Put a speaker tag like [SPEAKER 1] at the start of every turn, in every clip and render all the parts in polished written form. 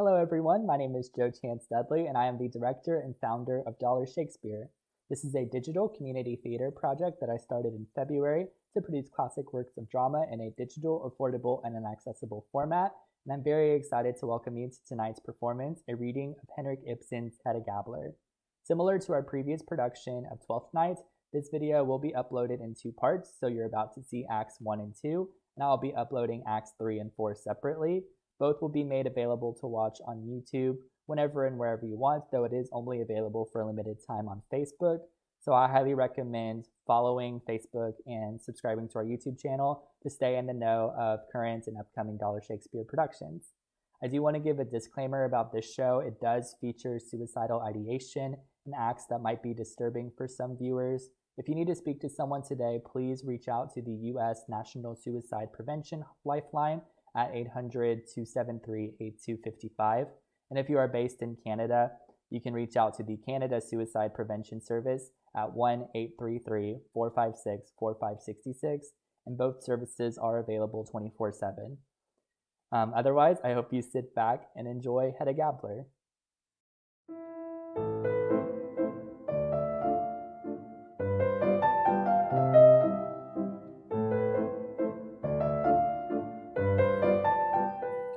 [SPEAKER 1] Hello, everyone. My name is Joe Chance Dudley, and I am the director and founder of Shakespeare. This is a digital community theater project that I started in February to produce classic works of drama in a digital, affordable, and an accessible format. And I'm very excited to welcome you to tonight's performance, a reading of Henrik Ibsen's Hedda Gabler. Similar to our previous production of Twelfth Night, this video will be uploaded in two parts, so you're about to see Acts 1 and 2, and I'll be uploading Acts 3 and 4 separately. Both will be made available to watch on YouTube whenever and wherever you want, though it is only available for a limited time on Facebook. So I highly recommend following Facebook and subscribing to our YouTube channel to stay in the know of current and upcoming Shakespeare productions. I do want to give a disclaimer about this show. It does feature suicidal ideation and acts that might be disturbing for some viewers. If you need to speak to someone today, please reach out to the U.S. National Suicide Prevention Lifeline at 800-273-8255. And if you are based in Canada, you can reach out to the Canada Suicide Prevention Service at 1-833-456-4566, and both services are available 24/7. Otherwise, I hope you sit back and enjoy Hedda Gabler.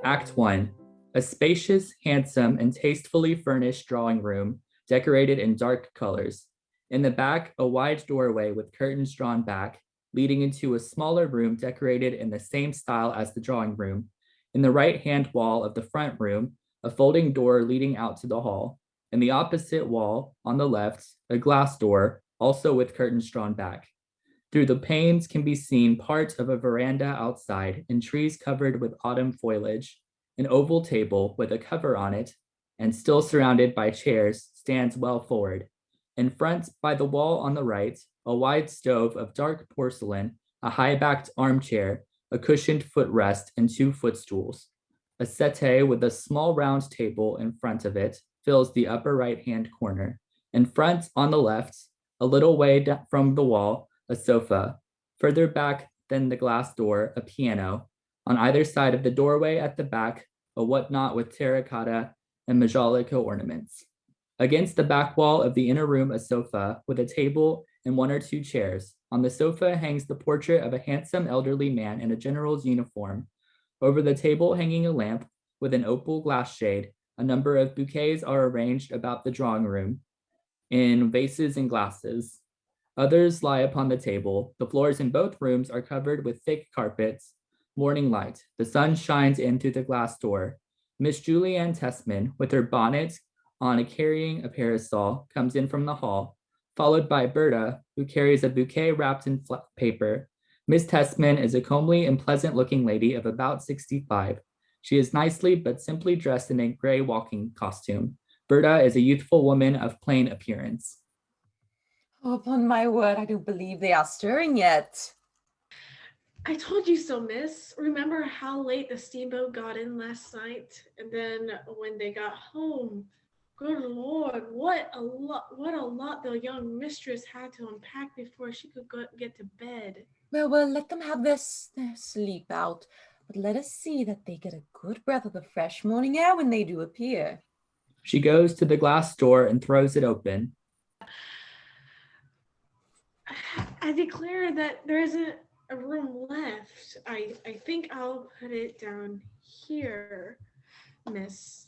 [SPEAKER 2] Act 1. A spacious, handsome, and tastefully furnished drawing room, decorated in dark colors. In the back, a wide doorway with curtains drawn back, leading into a smaller room decorated in the same style as the drawing room. In the right-hand wall of the front room, a folding door leading out to the hall. In the opposite wall, on the left, a glass door, also with curtains drawn back. Through the panes can be seen part of a veranda outside and trees covered with autumn foliage. An oval table with a cover on it, and still surrounded by chairs, stands well forward. In front, by the wall on the right, a wide stove of dark porcelain, a high-backed armchair, a cushioned footrest, and two footstools. A settee with a small round table in front of it fills the upper right-hand corner. In front, on the left, a little way from the wall, a sofa. Further back than the glass door, a piano. On either side of the doorway at the back, a whatnot with terracotta and majolica ornaments. Against the back wall of the inner room, a sofa with a table and one or two chairs. On the sofa hangs the portrait of a handsome elderly man in a general's uniform. Over the table hanging a lamp with an opal glass shade. A number of bouquets are arranged about the drawing room in vases and glasses. Others lie upon the table. The floors in both rooms are covered with thick carpets. Morning light. The sun shines in through the glass door. Miss Julianne Tessman, with her bonnet on carrying a parasol, comes in from the hall, followed by Berta, who carries a bouquet wrapped in paper. Miss Tessman is a comely and pleasant-looking lady of about 65. She is nicely but simply dressed in a gray walking costume. Berta is a youthful woman of plain appearance.
[SPEAKER 3] Oh, upon my word, I don't believe they are stirring yet.
[SPEAKER 4] I told you so, miss. Remember how late the steamboat got in last night? And then when they got home, good Lord, what a lot the young mistress had to unpack before she could get to bed.
[SPEAKER 3] Well, let them have their sleep out. But let us see that they get a good breath of the fresh morning air when they do appear.
[SPEAKER 2] She goes to the glass door and throws it open.
[SPEAKER 4] I declare that there isn't a room left. I think I'll put it down here, miss.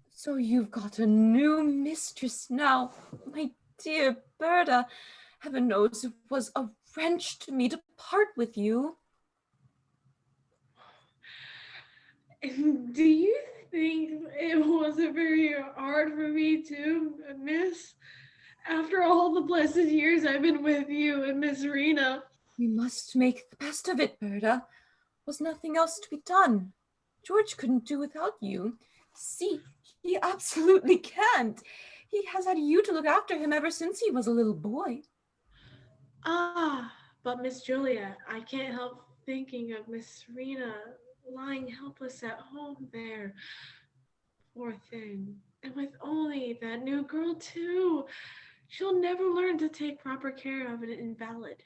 [SPEAKER 3] So you've got a new mistress now. My dear Berta, heaven knows it was a wrench to me to part with you.
[SPEAKER 4] Do you think it wasn't very hard for me too, miss? After all the blessed years I've been with you and Miss Rena.
[SPEAKER 3] We must make the best of it, Berta. Was nothing else to be done. George couldn't do without you. See, he absolutely can't. He has had you to look after him ever since he was a little boy.
[SPEAKER 4] But Miss Julia, I can't help thinking of Miss Rena lying helpless at home there. Poor thing. And with only that new girl too. She'll never learn to take proper care of an invalid.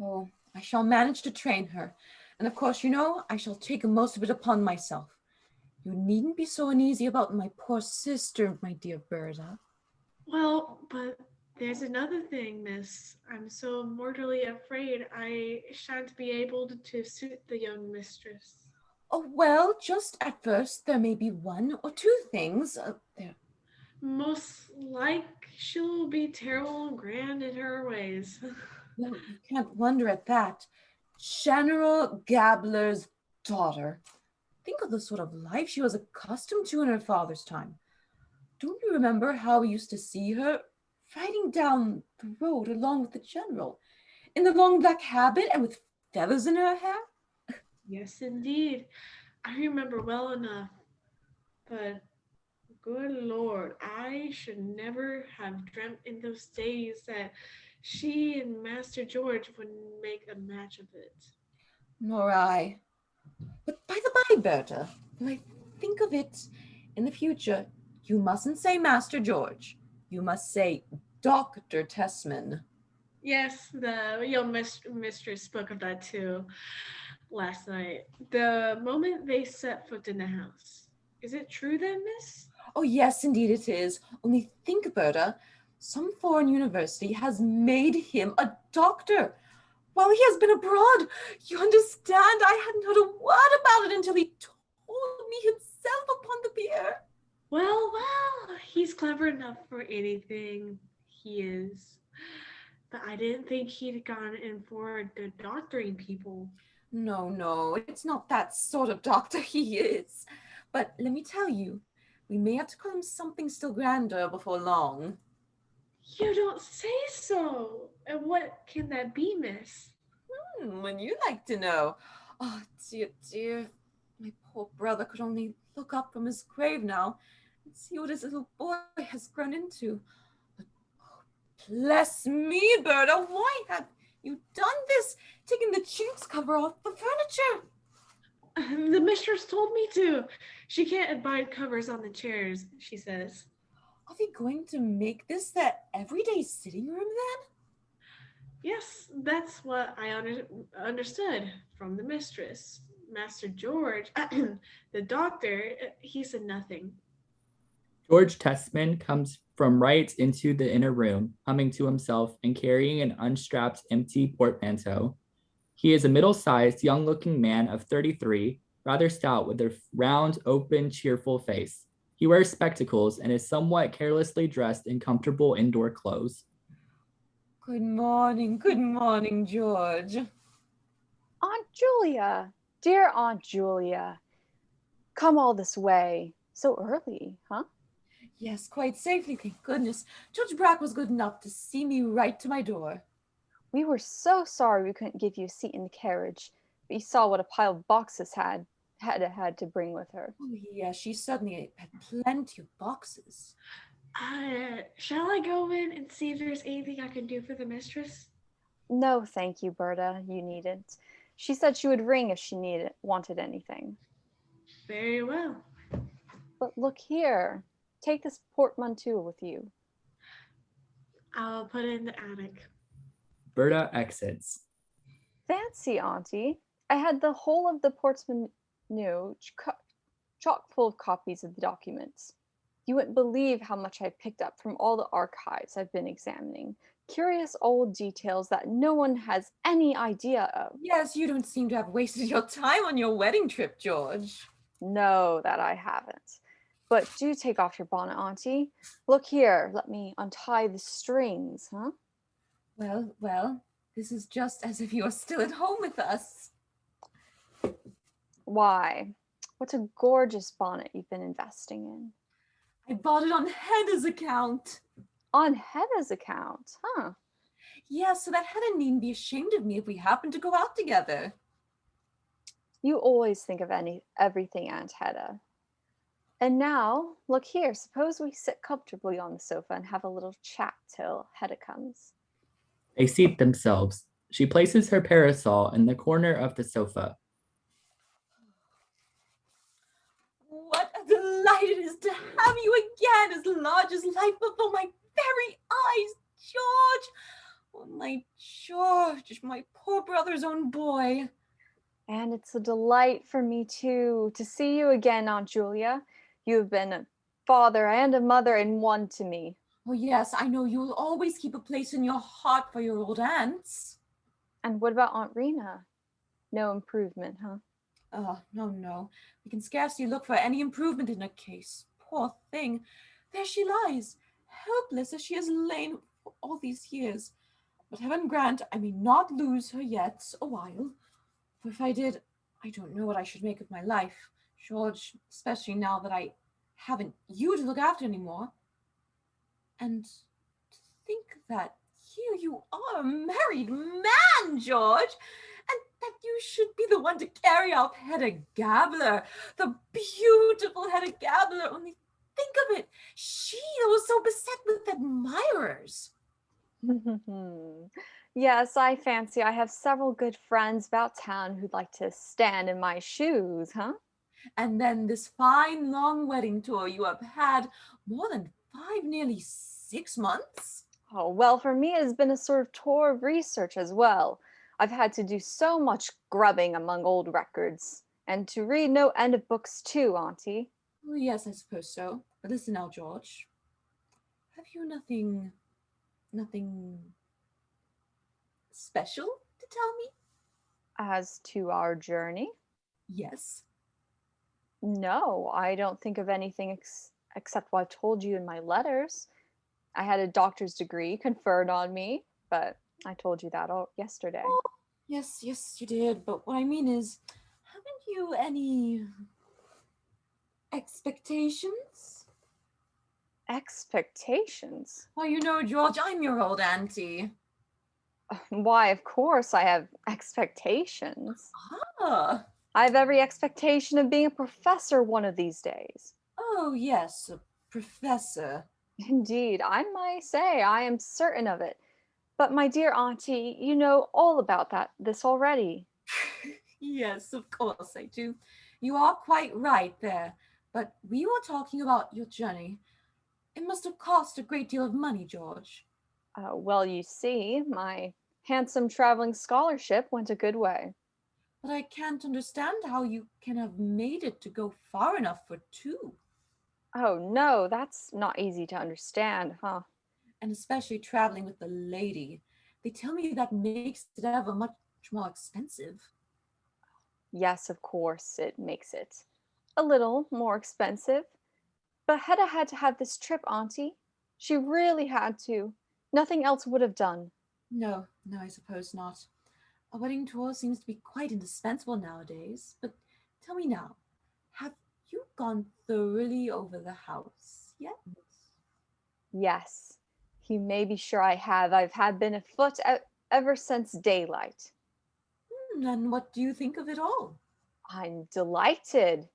[SPEAKER 3] Oh, I shall manage to train her. And of course, I shall take most of it upon myself. You needn't be so uneasy about my poor sister, my dear Berta.
[SPEAKER 4] Well, but there's another thing, miss. I'm so mortally afraid I shan't be able to suit the young mistress.
[SPEAKER 3] Oh, well, just at first there may be one or two things. There.
[SPEAKER 4] Most like she'll be terrible and grand in her ways.
[SPEAKER 3] Well, you can't wonder at that. General Gabler's daughter. Think of the sort of life she was accustomed to in her father's time. Don't you remember how we used to see her riding down the road along with the general, in the long black habit and with feathers in her hair?
[SPEAKER 4] Yes, indeed. I remember well enough. But good Lord, I should never have dreamt in those days that she and Master George would make a match of it.
[SPEAKER 3] Nor I. But by the by, Berta, when I think of it, in the future, you mustn't say Master George. You must say Dr. Tessman.
[SPEAKER 4] Yes, the young mistress spoke of that too last night. The moment they set foot in the house. Is it true then, miss?
[SPEAKER 3] Oh, yes, indeed it is. Only think, Berta, some foreign university has made him a doctor while he has been abroad. You understand? I hadn't heard a word about it until he told me himself upon the pier.
[SPEAKER 4] Well, he's clever enough for anything. He is. But I didn't think he'd gone in for the doctoring people.
[SPEAKER 3] No, it's not that sort of doctor he is. But let me tell you, we may have to call him something still grander before long.
[SPEAKER 4] You don't say so. And what can that be, miss?
[SPEAKER 3] When you like to know. Oh, dear. My poor brother could only look up from his grave now and see what his little boy has grown into. But, oh, bless me, Berta, why have you done this? Taking the chintz cover off the furniture.
[SPEAKER 4] The mistress told me to. She can't abide covers on the chairs, she says.
[SPEAKER 3] Are we going to make this the everyday sitting room then?
[SPEAKER 4] Yes, that's what I understood from the mistress. Master George, the doctor, he said nothing.
[SPEAKER 2] George Tessman comes from right into the inner room, humming to himself and carrying an unstrapped empty portmanteau. He is a middle-sized, young-looking man of 33, rather stout with a round, open, cheerful face. He wears spectacles and is somewhat carelessly dressed in comfortable indoor clothes.
[SPEAKER 3] Good morning, George.
[SPEAKER 5] Aunt Julia, dear Aunt Julia, come all this way so early, huh?
[SPEAKER 3] Yes, quite safely, thank goodness. Judge Brack was good enough to see me right to my door.
[SPEAKER 5] We were so sorry we couldn't give you a seat in the carriage, but you saw what a pile of boxes Hedda had to bring with her.
[SPEAKER 3] Oh, yes, she certainly had plenty of boxes.
[SPEAKER 4] Shall I go in and see if there's anything I can do for the mistress?
[SPEAKER 5] No, thank you, Berta. You needn't. She said she would ring if she wanted anything.
[SPEAKER 4] Very well.
[SPEAKER 5] But look here. Take this portmanteau with you.
[SPEAKER 4] I'll put it in the attic.
[SPEAKER 2] Berta exits.
[SPEAKER 5] Fancy, Auntie. I had the whole of the portmanteau chock full of copies of the documents. You wouldn't believe how much I picked up from all the archives I've been examining. Curious old details that no one has any idea of.
[SPEAKER 3] Yes, you don't seem to have wasted your time on your wedding trip, George.
[SPEAKER 5] No, that I haven't. But do take off your bonnet, Auntie. Look here, let me untie the strings, huh?
[SPEAKER 3] Well, this is just as if you are still at home with us.
[SPEAKER 5] Why? What's a gorgeous bonnet you've been investing in?
[SPEAKER 3] I bought it on Hedda's account.
[SPEAKER 5] On Hedda's account, huh?
[SPEAKER 3] Yes, so that Hedda needn't be ashamed of me if we happen to go out together.
[SPEAKER 5] You always think of everything, Aunt Hedda. And now, look here, suppose we sit comfortably on the sofa and have a little chat till Hedda comes.
[SPEAKER 2] They seat themselves. She places her parasol in the corner of the sofa.
[SPEAKER 3] What a delight it is to have you again, as large as life before my very eyes, George. Oh, my George, my poor brother's own boy.
[SPEAKER 5] And it's a delight for me too to see you again, Aunt Julia. You have been a father and a mother in one to me.
[SPEAKER 3] Oh, yes, I know you'll always keep a place in your heart for your old aunts.
[SPEAKER 5] And what about Aunt Rena? No improvement, huh?
[SPEAKER 3] No, no. We can scarcely look for any improvement in her case. Poor thing. There she lies, helpless as she has lain for all these years. But heaven grant I may not lose her yet a while. For if I did, I don't know what I should make of my life, George, especially now that I haven't you to look after anymore. And to think that here you are a married man, George, and that you should be the one to carry off Hedda Gabler, the beautiful Hedda Gabler. Only think of it. She was so beset with admirers.
[SPEAKER 5] Yes, I fancy I have several good friends about town who'd like to stand in my shoes, huh?
[SPEAKER 3] And then this fine long wedding tour you have had more than 5, nearly 6 months.
[SPEAKER 5] Oh, well, for me, it has been a sort of tour of research as well. I've had to do so much grubbing among old records, and to read no end of books too, Auntie.
[SPEAKER 3] Oh, yes, I suppose so. But listen now, George. Have you nothing special to tell me?
[SPEAKER 5] As to our journey,
[SPEAKER 3] Yes.
[SPEAKER 5] no, I don't think of anything except what I've told you in my letters. I had a doctor's degree conferred on me, but I told you that all yesterday.
[SPEAKER 3] Oh, yes, you did. But what I mean is, haven't you any expectations?
[SPEAKER 5] Expectations?
[SPEAKER 3] Well, you know, George, I'm your old auntie.
[SPEAKER 5] Why, of course, I have expectations.
[SPEAKER 3] Ah,
[SPEAKER 5] I have every expectation of being a professor one of these days.
[SPEAKER 3] oh, yes, a professor.
[SPEAKER 5] Indeed, I might say I am certain of it. But my dear auntie, you know all about this already.
[SPEAKER 3] Yes, of course I do. You are quite right there. But we were talking about your journey. It must have cost a great deal of money, George.
[SPEAKER 5] Well, you see, my handsome traveling scholarship went a good way.
[SPEAKER 3] But I can't understand how you can have made it to go far enough for two,
[SPEAKER 5] Oh no, that's not easy to understand, huh?
[SPEAKER 3] and especially traveling with the lady. They tell me that makes it ever much more expensive.
[SPEAKER 5] Yes, of course, it makes it a little more expensive. But Hedda had to have this trip, auntie. She really had to. Nothing else would have done.
[SPEAKER 3] No, no, I suppose not. A wedding tour seems to be quite indispensable nowadays. But tell me now, have you gone thoroughly over the house yet?
[SPEAKER 5] Yes, you may be sure I have. I've had been afoot ever since daylight.
[SPEAKER 3] And what do you think of it all?
[SPEAKER 5] I'm delighted.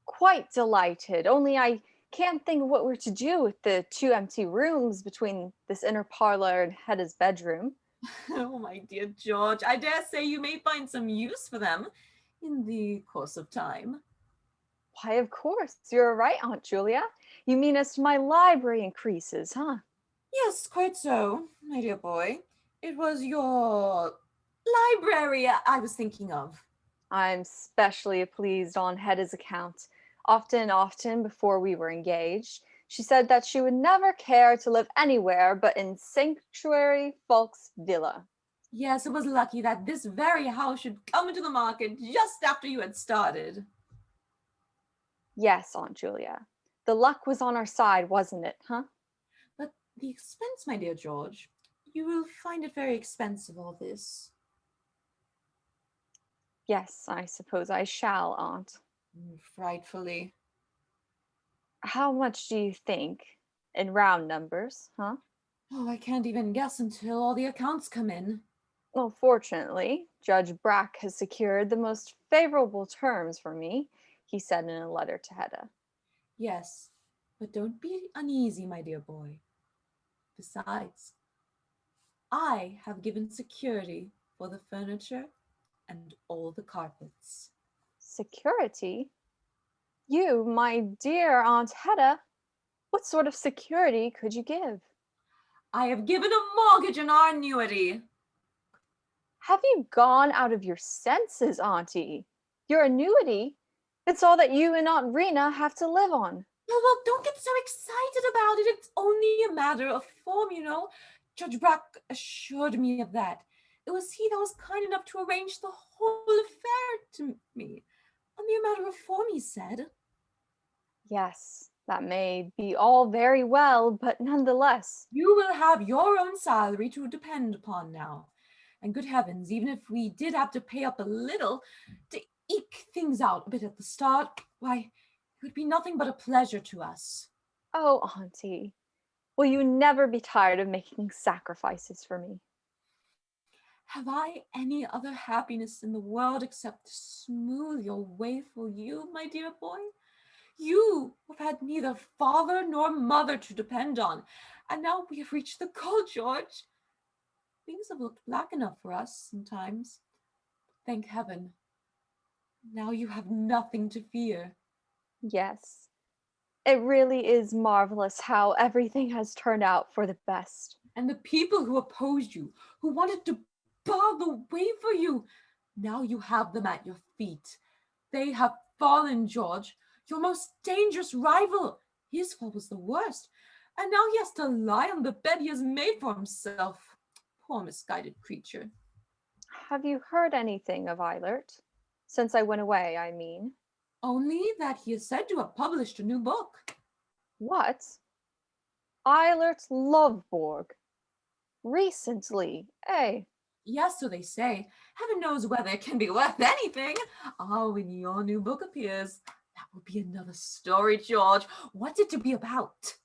[SPEAKER 5] Quite delighted. Only I can't think of what we're to do with the two empty rooms between this inner parlor and Hedda's bedroom.
[SPEAKER 3] Oh, my dear George, I dare say you may find some use for them in the course of time.
[SPEAKER 5] Why, of course, you're right, Aunt Julia. You mean as to my library increases, huh?
[SPEAKER 3] Yes, quite so, my dear boy. It was your library I was thinking of.
[SPEAKER 5] I'm specially pleased on Hedda's account. Often before we were engaged, she said that she would never care to live anywhere but in Sanctuary Folks Villa.
[SPEAKER 3] Yes, it was lucky that this very house should come into the market just after you had started.
[SPEAKER 5] Yes, Aunt Julia. The luck was on our side, wasn't it, huh?
[SPEAKER 3] But the expense, my dear George, you will find it very expensive, all this.
[SPEAKER 5] Yes, I suppose I shall, Aunt.
[SPEAKER 3] Frightfully.
[SPEAKER 5] How much do you think? In round numbers, huh?
[SPEAKER 3] Oh, I can't even guess until all the accounts come in.
[SPEAKER 5] Well, fortunately, Judge Brack has secured the most favorable terms for me, he said in a letter to Hedda.
[SPEAKER 3] Yes, but don't be uneasy, my dear boy. Besides, I have given security for the furniture and all the carpets.
[SPEAKER 5] Security? You, my dear Aunt Hedda, what sort of security could you give?
[SPEAKER 3] I have given a mortgage on our annuity.
[SPEAKER 5] Have you gone out of your senses, Auntie? Your annuity? It's all that you and Aunt Rena have to live on.
[SPEAKER 3] Well, don't get so excited about it. It's only a matter of form, you know. Judge Brack assured me of that. It was he that was kind enough to arrange the whole affair to me. Only a matter of form, he said.
[SPEAKER 5] Yes, that may be all very well, but nonetheless.
[SPEAKER 3] You will have your own salary to depend upon now. And good heavens, even if we did have to pay up a little to eke things out a bit at the start, why, it would be nothing but a pleasure to us.
[SPEAKER 5] Oh, Auntie, will you never be tired of making sacrifices for me?
[SPEAKER 3] Have I any other happiness in the world except to smooth your way for you, my dear boy? You have had neither father nor mother to depend on, and now we have reached the goal, George. Things have looked black enough for us sometimes. Thank heaven. Now you have nothing to fear.
[SPEAKER 5] Yes, it really is marvelous how everything has turned out for the best.
[SPEAKER 3] And the people who opposed you, who wanted to bar the way for you, now you have them at your feet. They have fallen, George, your most dangerous rival. His fall was the worst, and now he has to lie on the bed he has made for himself. Poor misguided creature.
[SPEAKER 5] Have you heard anything of Eilert? Since I went away, I mean.
[SPEAKER 3] Only that he is said to have published a new book.
[SPEAKER 5] What? Eilert's Loveborg? Recently, eh?
[SPEAKER 3] Yes, so they say. Heaven knows whether it can be worth anything. When your new book appears, that will be another story, George. What's it to be about?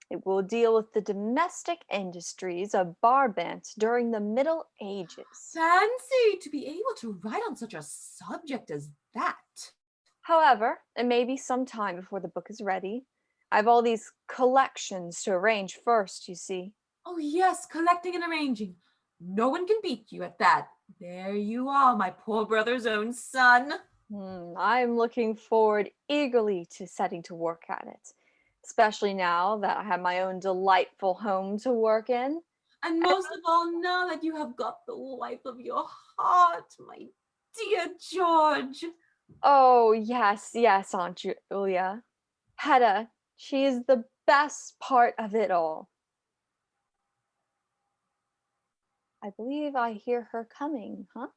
[SPEAKER 5] It will deal with the domestic industries of Brabant during the Middle Ages.
[SPEAKER 3] Fancy to be able to write on such a subject as that.
[SPEAKER 5] However, it may be some time before the book is ready. I have all these collections to arrange first, you see.
[SPEAKER 3] Oh, yes, collecting and arranging. No one can beat you at that. There you are, my poor brother's own son.
[SPEAKER 5] I'm looking forward eagerly to setting to work at it, especially now that I have my own delightful home to work in.
[SPEAKER 3] And most of all, now that you have got the wife of your heart, my dear George.
[SPEAKER 5] Oh, yes, Aunt Julia. Hedda, she is the best part of it all. I believe I hear her coming, huh?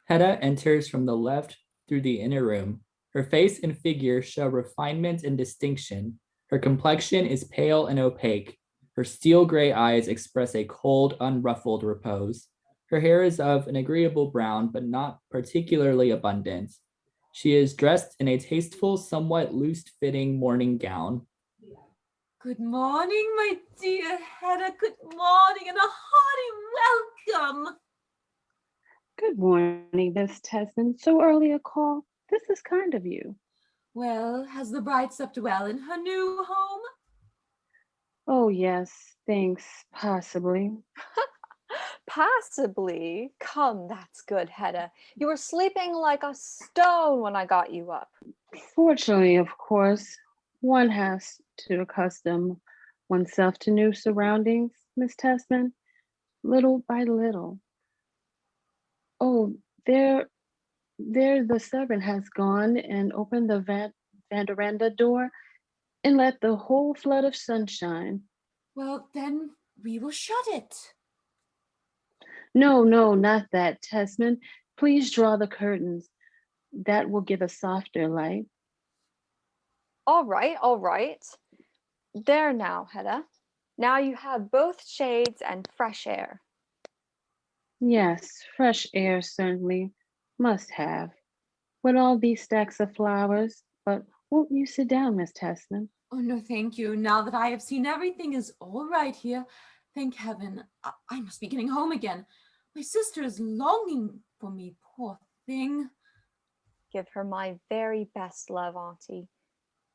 [SPEAKER 2] Hedda enters from the left through the inner room. Her face and figure show refinement and distinction. Her complexion is pale and opaque. Her steel gray eyes express a cold, unruffled repose. Her hair is of an agreeable brown, but not particularly abundant. She is dressed in a tasteful, somewhat loose-fitting morning gown.
[SPEAKER 3] Good morning, my dear Hedda. Good morning and a hearty welcome.
[SPEAKER 6] Good morning, Miss Tesman. So early a call. This is kind of you.
[SPEAKER 3] Well, has the bride slept well in her new home?
[SPEAKER 6] Oh, yes, thanks, possibly.
[SPEAKER 5] Possibly. Come, that's good, Hedda. You were sleeping like a stone when I got you up.
[SPEAKER 6] Fortunately, of course, one has to accustom oneself to new surroundings, Miss Tesman, little by little. Oh, there the servant has gone and opened the veranda door and let the whole flood of sunshine.
[SPEAKER 3] Well, then we will shut it.
[SPEAKER 6] No, not that, Tesman. Please draw the curtains. That will give a softer light.
[SPEAKER 5] All right. There now, Hedda. Now you have both shades and fresh air.
[SPEAKER 6] Yes, fresh air certainly must have. With all these stacks of flowers, but won't you sit down, Miss Tesman?
[SPEAKER 3] Oh, no, thank you. Now that I have seen everything is all right here, thank heaven. I must be getting home again. My sister is longing for me, poor thing.
[SPEAKER 5] Give her my very best love, Auntie,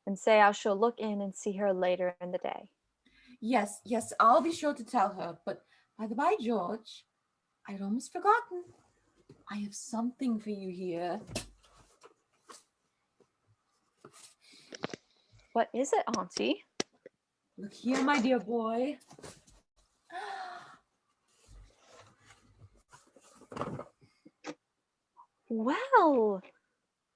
[SPEAKER 5] and say I shall look in and see her later in the day.
[SPEAKER 3] Yes, I'll be sure to tell her. But by the by, George, I'd almost forgotten. I have something for you here.
[SPEAKER 5] What is it, Auntie?
[SPEAKER 3] Look here, my dear boy.
[SPEAKER 5] Well,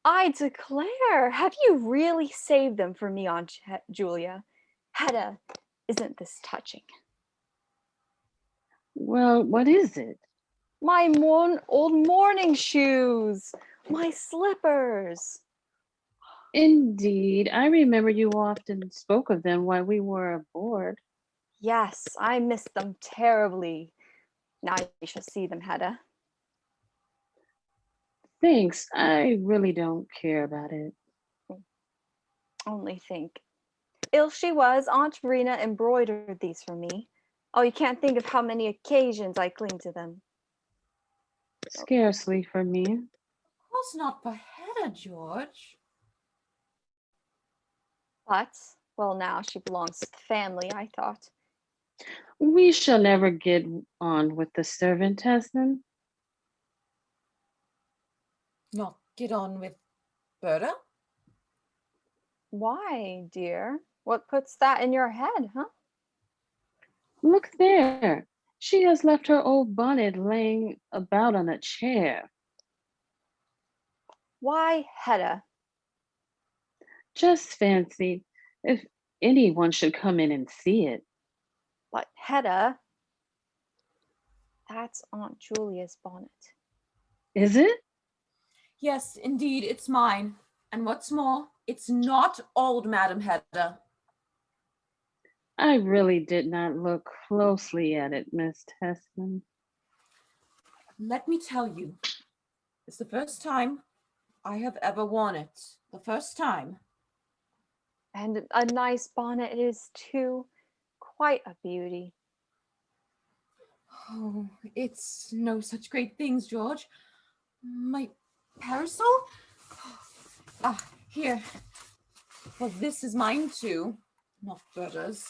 [SPEAKER 5] I declare, have you really saved them for me, Aunt Julia? Hedda, isn't this touching?
[SPEAKER 6] Well, what is it?
[SPEAKER 5] My old morning shoes, my slippers.
[SPEAKER 6] Indeed, I remember you often spoke of them while we were aboard.
[SPEAKER 5] Yes, I miss them terribly. Now you shall see them, Hedda.
[SPEAKER 6] Thanks, I really don't care about it.
[SPEAKER 5] Only think. Ill she was, Aunt Verena embroidered these for me. Oh, you can't think of how many occasions I cling to them.
[SPEAKER 6] Scarcely for me.
[SPEAKER 3] Of course not for Hedda, George.
[SPEAKER 5] But, well, now she belongs to the family, I thought.
[SPEAKER 6] We shall never get on with the servant, Tesman.
[SPEAKER 3] Not get on with Berta?
[SPEAKER 5] Why, dear? What puts that in your head, huh?
[SPEAKER 6] Look there. She has left her old bonnet laying about on a chair.
[SPEAKER 5] Why, Hedda?
[SPEAKER 6] Just fancy if anyone should come in and see it.
[SPEAKER 5] But Hedda, that's Aunt Julia's bonnet.
[SPEAKER 6] Is it?
[SPEAKER 3] Yes, indeed, it's mine. And what's more, it's not old, Madam Hedda.
[SPEAKER 6] I really did not look closely at it, Miss Tesman.
[SPEAKER 3] Let me tell you, it's the first time I have ever worn it. The first time.
[SPEAKER 5] And a nice bonnet it is, too. Quite a beauty.
[SPEAKER 3] Oh, it's no such great things, George. My parasol? Ah, here. Well, this is mine too, not Berta's.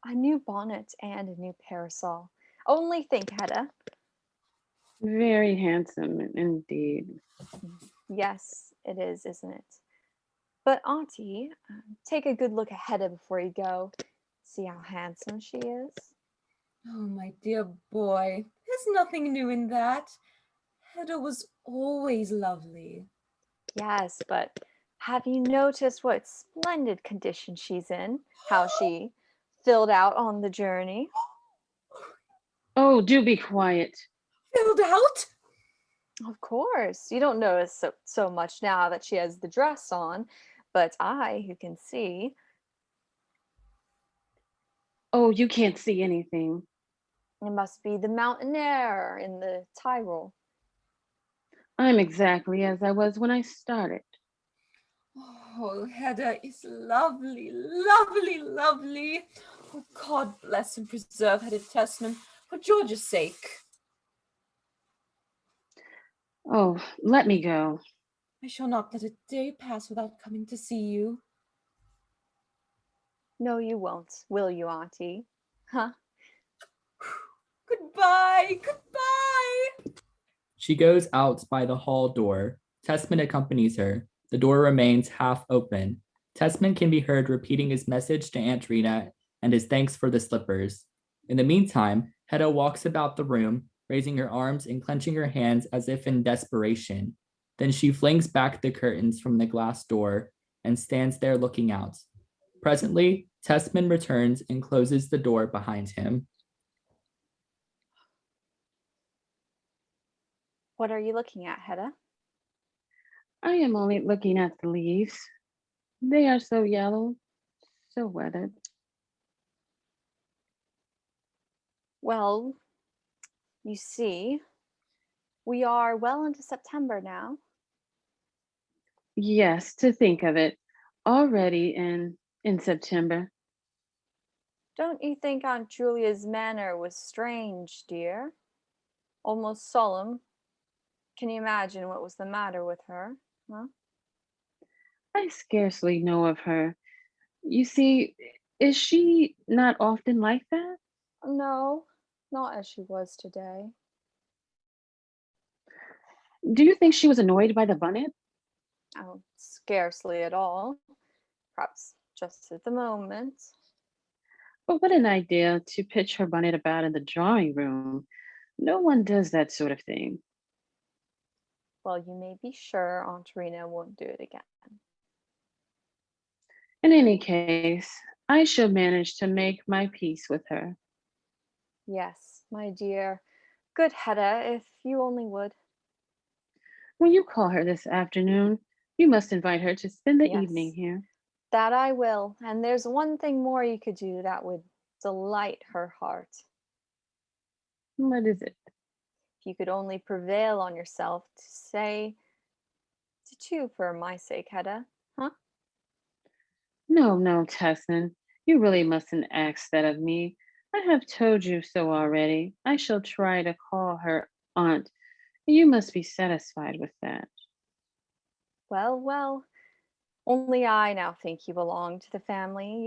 [SPEAKER 5] A new bonnet and a new parasol. Only think, Hedda.
[SPEAKER 6] Very handsome indeed.
[SPEAKER 5] Yes, it is, isn't it? But Auntie, take a good look at Hedda before you go. See how handsome she is.
[SPEAKER 3] Oh, my dear boy, there's nothing new in that. Hedda was always lovely.
[SPEAKER 5] Yes, but have you noticed what splendid condition she's in? How she filled out on the journey?
[SPEAKER 6] Oh, do be quiet.
[SPEAKER 3] Filled out?
[SPEAKER 5] Of course, you don't notice so much now that she has the dress on, but I, who can see,
[SPEAKER 6] Oh, you can't see anything.
[SPEAKER 5] it must be the mountain air in the Tyrol.
[SPEAKER 6] I'm exactly as I was when I started.
[SPEAKER 3] Oh, Hedda is lovely, lovely, lovely. Oh, God bless and preserve Hedda Testman for George's sake.
[SPEAKER 6] Oh, let me go.
[SPEAKER 3] I shall not let a day pass without coming to see you.
[SPEAKER 5] No, you won't, will you, Auntie? Huh?
[SPEAKER 3] Goodbye, goodbye.
[SPEAKER 2] She goes out by the hall door. Tessman accompanies her. The door remains half open. Tessman can be heard repeating his message to Aunt Rena and his thanks for the slippers. In the meantime, Hedda walks about the room, raising her arms and clenching her hands as if in desperation. Then she flings back the curtains from the glass door and stands there looking out. Presently, Tessman returns and closes the door behind him.
[SPEAKER 5] What are you looking at, Hedda?
[SPEAKER 6] I am only looking at the leaves. They are so yellow, so weathered.
[SPEAKER 5] Well, you see, we are well into September now.
[SPEAKER 6] Yes, to think of it. Already in September.
[SPEAKER 5] Don't you think Aunt Julia's manner was strange, dear? Almost solemn. Can you imagine what was the matter with her? Huh?
[SPEAKER 6] I scarcely know of her. You see, is she not often like that?
[SPEAKER 5] No, not as she was today.
[SPEAKER 6] Do you think she was annoyed by the bonnet?
[SPEAKER 5] Oh, scarcely at all. Perhaps just at the moment.
[SPEAKER 6] But what an idea to pitch her bonnet about in the drawing room. No one does that sort of thing.
[SPEAKER 5] Well, you may be sure Aunt Rena won't do it again.
[SPEAKER 6] In any case, I shall manage to make my peace with her.
[SPEAKER 5] Yes, my dear. Good Hedda, if you only would.
[SPEAKER 6] When you call her this afternoon, you must invite her to spend the evening
[SPEAKER 5] Yes,
[SPEAKER 6] here.
[SPEAKER 5] that I will. And there's one thing more you could do that would delight her heart.
[SPEAKER 6] What is it?
[SPEAKER 5] If you could only prevail on yourself to say to two for my sake, Hedda. Huh?
[SPEAKER 6] No, no, Tessin. You really mustn't ask that of me. I have told you so already. I shall try to call her aunt. You must be satisfied with that.
[SPEAKER 5] Well, well. Only I now think you belong to the family,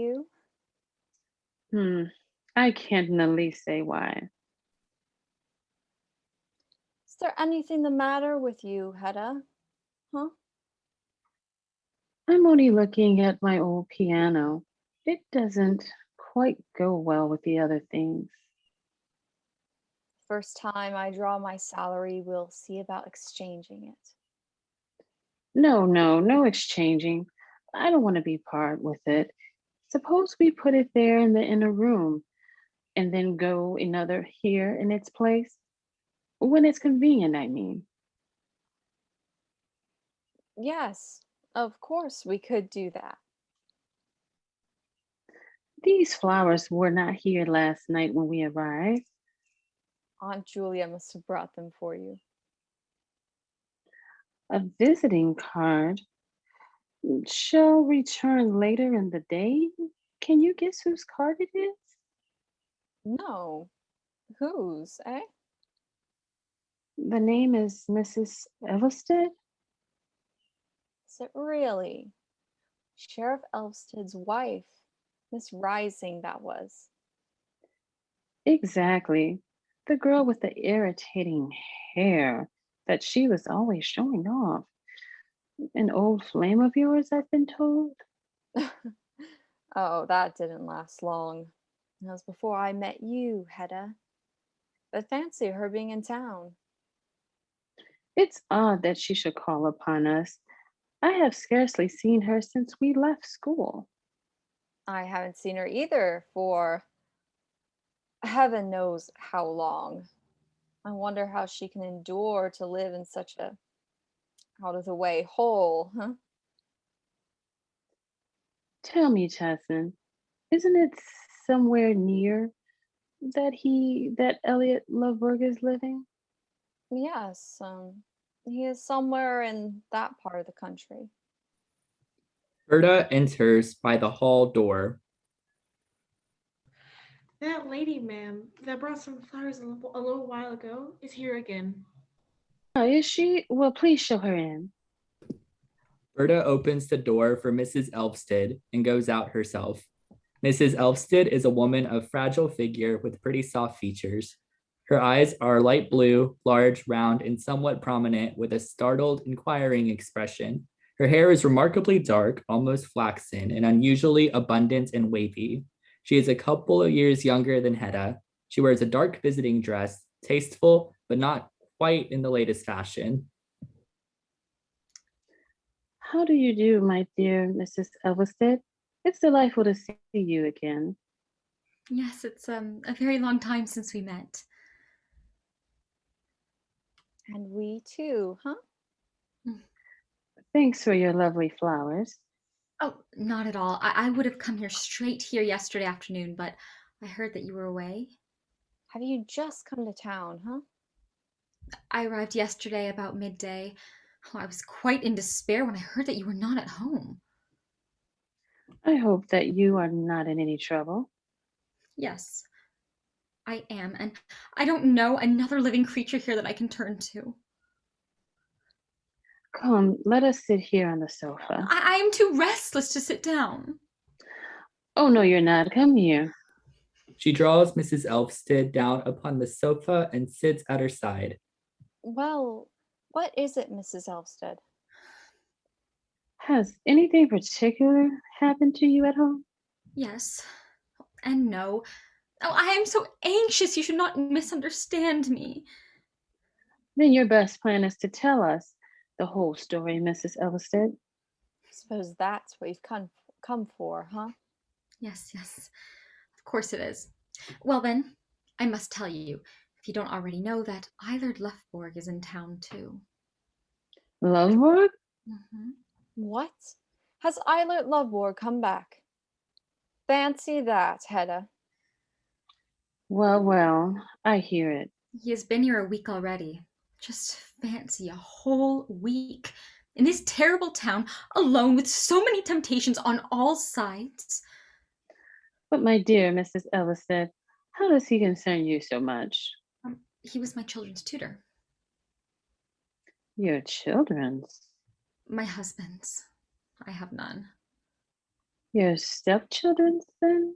[SPEAKER 5] you.
[SPEAKER 6] I can't in the least say why.
[SPEAKER 5] Is there anything the matter with you, Hedda? Huh?
[SPEAKER 6] I'm only looking at my old piano. It doesn't quite go well with the other things.
[SPEAKER 5] First time I draw my salary, we'll see about exchanging it.
[SPEAKER 6] No, no, no exchanging. I don't want to be part with it. Suppose we put it there in the inner room and then go another here in its place? When it's convenient, I mean.
[SPEAKER 5] Yes, of course we could do that.
[SPEAKER 6] These flowers were not here last night when we arrived.
[SPEAKER 5] Aunt Julia must have brought them for you.
[SPEAKER 6] A visiting card shall return later in the day. Can you guess whose card it is?
[SPEAKER 5] No. Whose, eh?
[SPEAKER 6] The name is Mrs. Everstead.
[SPEAKER 5] Is it really? Sheriff Elmstead's wife. Miss Rising, that was.
[SPEAKER 6] Exactly. The girl with the irritating hair that she was always showing off. An old flame of yours, I've been told.
[SPEAKER 5] Oh, that didn't last long. That was before I met you, Hedda. But fancy her being in town.
[SPEAKER 6] It's odd that she should call upon us. I have scarcely seen her since we left school.
[SPEAKER 5] I haven't seen her either for heaven knows how long. I wonder how she can endure to live in such a out of the way hole, huh?
[SPEAKER 6] Tell me, Chasson, isn't it somewhere near that Elliot Loveberg is living?
[SPEAKER 5] Yes, he is somewhere in that part of the country.
[SPEAKER 2] Berta enters by the hall door.
[SPEAKER 4] That lady, ma'am, that brought some flowers a little while ago, is here again.
[SPEAKER 6] Oh, is she? Well, please show her in.
[SPEAKER 2] Berta opens the door for Mrs. Elvsted and goes out herself. Mrs. Elvsted is a woman of fragile figure with pretty soft features. Her eyes are light blue, large, round, and somewhat prominent with a startled, inquiring expression. Her hair is remarkably dark, almost flaxen, and unusually abundant and wavy. She is a couple of years younger than Hedda. She wears a dark visiting dress, tasteful, but not quite in the latest fashion.
[SPEAKER 6] How do you do, my dear Mrs. Elvested? It's delightful to see you again.
[SPEAKER 7] Yes, it's a very long time since we met.
[SPEAKER 5] And we too, huh?
[SPEAKER 6] Thanks for your lovely flowers.
[SPEAKER 7] Oh, not at all. I would have come here straight here yesterday afternoon, but I heard that you were away.
[SPEAKER 5] Have you just come to town, huh?
[SPEAKER 7] I arrived yesterday about midday. Oh, I was quite in despair when I heard that you were not at home.
[SPEAKER 6] I hope that you are not in any trouble.
[SPEAKER 7] Yes, I am, and I don't know another living creature here that I can turn to.
[SPEAKER 6] Come, let us sit here on the sofa.
[SPEAKER 7] I am too restless to sit down.
[SPEAKER 6] Oh, no, you're not. Come here.
[SPEAKER 2] She draws Mrs. Elvsted down upon the sofa and sits at her side.
[SPEAKER 5] Well, what is it, Mrs. Elvsted?
[SPEAKER 6] Has anything particular happened to you at home?
[SPEAKER 7] Yes, and no. Oh, I am so anxious. You should not misunderstand me.
[SPEAKER 6] Then your best plan is to tell us. the whole story, Mrs. Elvested.
[SPEAKER 5] Suppose that's what you've come for, huh?
[SPEAKER 7] Yes, yes. Of course it is. Well then, I must tell you, if you don't already know, that Eilert Lefborg is in town too.
[SPEAKER 6] Lovework?
[SPEAKER 7] Mm-hmm.
[SPEAKER 5] What? Has Eilert Lovborg come back? Fancy that, Hedda.
[SPEAKER 6] Well, well, I hear it.
[SPEAKER 7] He has been here a week already. Just fancy a whole week in this terrible town, alone with so many temptations on all sides.
[SPEAKER 6] But my dear Mrs. Elvested, how does he concern you so much?
[SPEAKER 7] He was my children's tutor.
[SPEAKER 6] Your children's?
[SPEAKER 7] My husband's. I have none.
[SPEAKER 6] Your stepchildren's, then?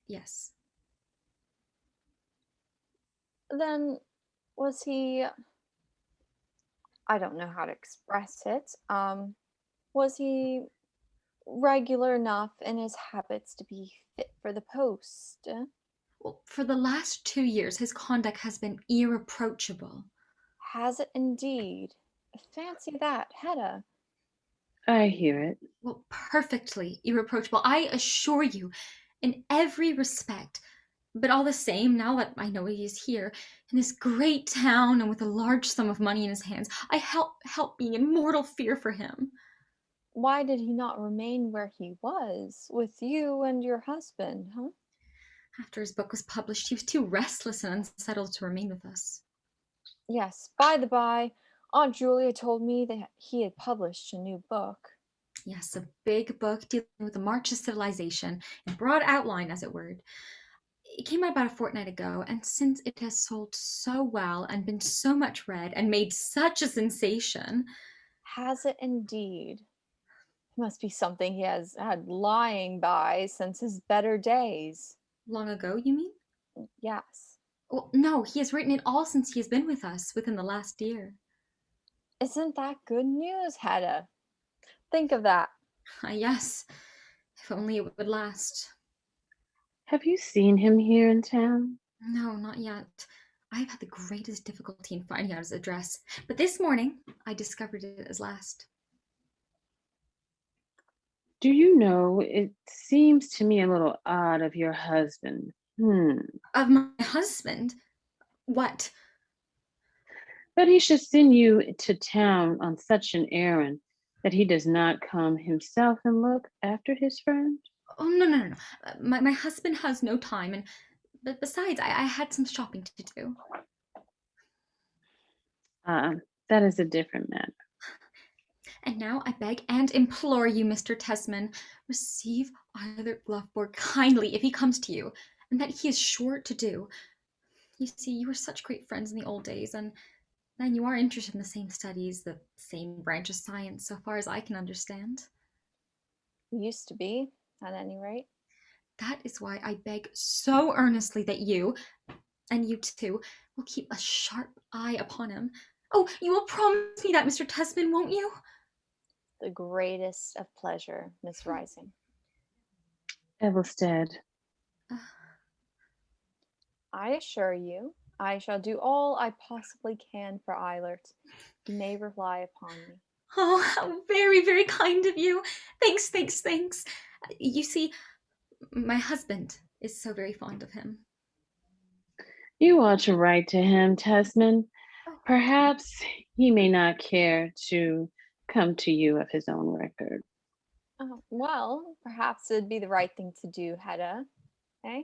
[SPEAKER 7] Yes.
[SPEAKER 5] Then was he, I don't know how to express it, was he regular enough in his habits to be fit for the post?
[SPEAKER 7] Well, for the last 2 years, his conduct has been irreproachable.
[SPEAKER 5] Has it indeed? Fancy that, Hedda.
[SPEAKER 6] I hear it.
[SPEAKER 7] Well, perfectly irreproachable, I assure you, in every respect. But all the same, now that I know he is here, in this great town and with a large sum of money in his hands, I help being in mortal fear for him.
[SPEAKER 5] Why did he not remain where he was, with you and your husband, huh?
[SPEAKER 7] After his book was published, he was too restless and unsettled to remain with us.
[SPEAKER 5] Yes, by the by, Aunt Julia told me that he had published a new book.
[SPEAKER 7] Yes, a big book dealing with the march of civilization, in broad outline, as it were. It came out about a fortnight ago, and since it has sold so well and been so much read and made such a sensation.
[SPEAKER 5] Has it indeed? It must be something he has had lying by since his better days.
[SPEAKER 7] Long ago, you mean?
[SPEAKER 5] Yes.
[SPEAKER 7] Well, no, he has written it all since he has been with us within the last year.
[SPEAKER 5] Isn't that good news, Hedda? Think of that.
[SPEAKER 7] Yes, if only it would last.
[SPEAKER 6] Have you seen him here in town?
[SPEAKER 7] No, not yet. I've had the greatest difficulty in finding out his address, but this morning I discovered it at last.
[SPEAKER 6] Do you know, it seems to me a little odd of your husband.
[SPEAKER 7] Of my husband? What?
[SPEAKER 6] That he should send you to town on such an errand, that he does not come himself and look after his friend.
[SPEAKER 7] Oh, no. My husband has no time, but besides, I had some shopping to do.
[SPEAKER 6] That is a different matter.
[SPEAKER 7] And now I beg and implore you, Mr. Tesman, receive Eilert Lovborg kindly if he comes to you, and that he is sure to do. You see, you were such great friends in the old days, and then you are interested in the same studies, the same branch of science, so far as I can understand.
[SPEAKER 5] Used to be, at any rate.
[SPEAKER 7] That is why I beg so earnestly that you, and you too, will keep a sharp eye upon him. Oh, you will promise me that, Mr. Tesman, won't you?
[SPEAKER 5] The greatest of pleasure, Miss Rising.
[SPEAKER 6] Evelstead.
[SPEAKER 5] I assure you, I shall do all I possibly can for Eilert. You may rely upon me.
[SPEAKER 7] Oh, how very, very kind of you. Thanks. You see, my husband is so very fond of him.
[SPEAKER 6] You ought to write to him, Tesman. Perhaps he may not care to come to you of his own record.
[SPEAKER 5] Well, perhaps it'd be the right thing to do, Hedda. Eh?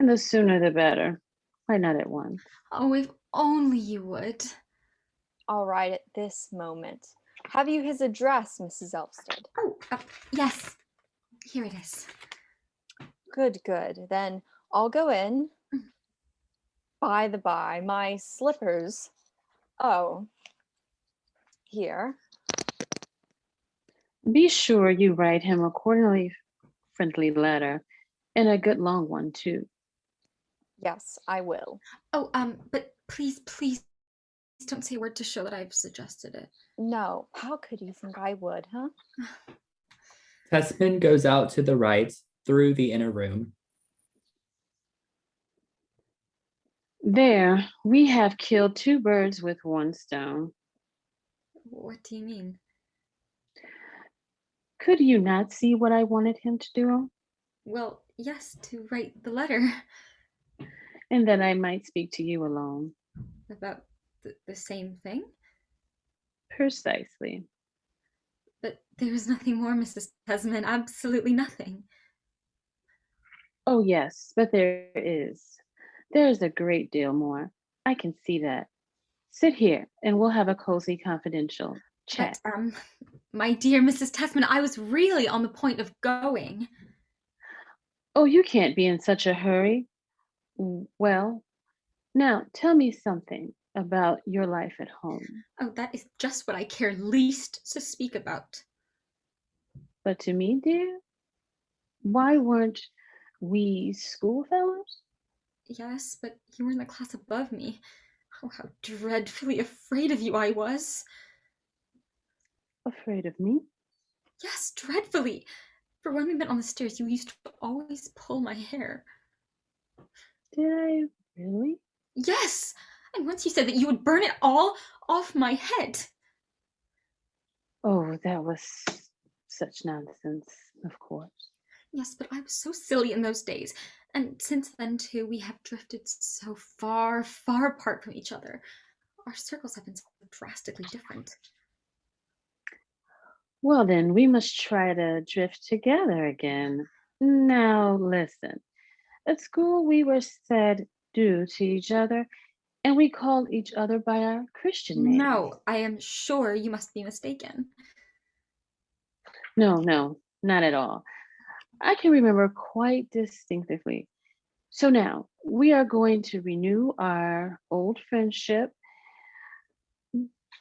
[SPEAKER 6] And the sooner the better. Why not at once?
[SPEAKER 7] Oh, if only you would.
[SPEAKER 5] All right, at this moment. Have you his address, Mrs. Elvested?
[SPEAKER 7] Oh, yes. Here it is.
[SPEAKER 5] Good. Then I'll go in. By the by, my slippers. Oh, here.
[SPEAKER 6] Be sure you write him a cordially friendly letter, and a good long one, too.
[SPEAKER 5] Yes, I will.
[SPEAKER 7] Oh, but please don't say a word to show that I've suggested it.
[SPEAKER 5] No, how could you think I would, huh?
[SPEAKER 2] Tesman goes out to the right through the inner room.
[SPEAKER 6] There, we have killed two birds with one stone.
[SPEAKER 7] What do you mean?
[SPEAKER 6] Could you not see what I wanted him to do?
[SPEAKER 7] Well, yes, to write the letter.
[SPEAKER 6] And that I might speak to you alone.
[SPEAKER 7] About the same thing?
[SPEAKER 6] Precisely.
[SPEAKER 7] But there is nothing more, Mrs. Tesman, absolutely nothing.
[SPEAKER 6] Oh, yes, but there is. There's a great deal more. I can see that. Sit here and we'll have a cozy confidential
[SPEAKER 7] But,
[SPEAKER 6] chat.
[SPEAKER 7] my dear Mrs. Tesman, I was really on the point of going.
[SPEAKER 6] Oh, you can't be in such a hurry. Well, now tell me something about your life at home.
[SPEAKER 7] Oh, that is just what I care least to speak about.
[SPEAKER 6] But to me, dear, why weren't we schoolfellows?
[SPEAKER 7] Yes, but you were in the class above me. Oh, how dreadfully afraid of you I was.
[SPEAKER 6] Afraid of me?
[SPEAKER 7] Yes, dreadfully. For when we met on the stairs, you used to always pull my hair.
[SPEAKER 6] Did I really?
[SPEAKER 7] Yes! And once you said that you would burn it all off my head.
[SPEAKER 6] Oh, that was such nonsense, of course.
[SPEAKER 7] Yes, but I was so silly in those days. And since then, too, we have drifted so far, far apart from each other. Our circles have been so drastically different.
[SPEAKER 6] Well, then we must try to drift together again. Now, listen. At school, we were said do to each other, and we called each other by our Christian names.
[SPEAKER 7] No, I am sure you must be mistaken.
[SPEAKER 6] No, no, not at all. I can remember quite distinctively. So now we are going to renew our old friendship.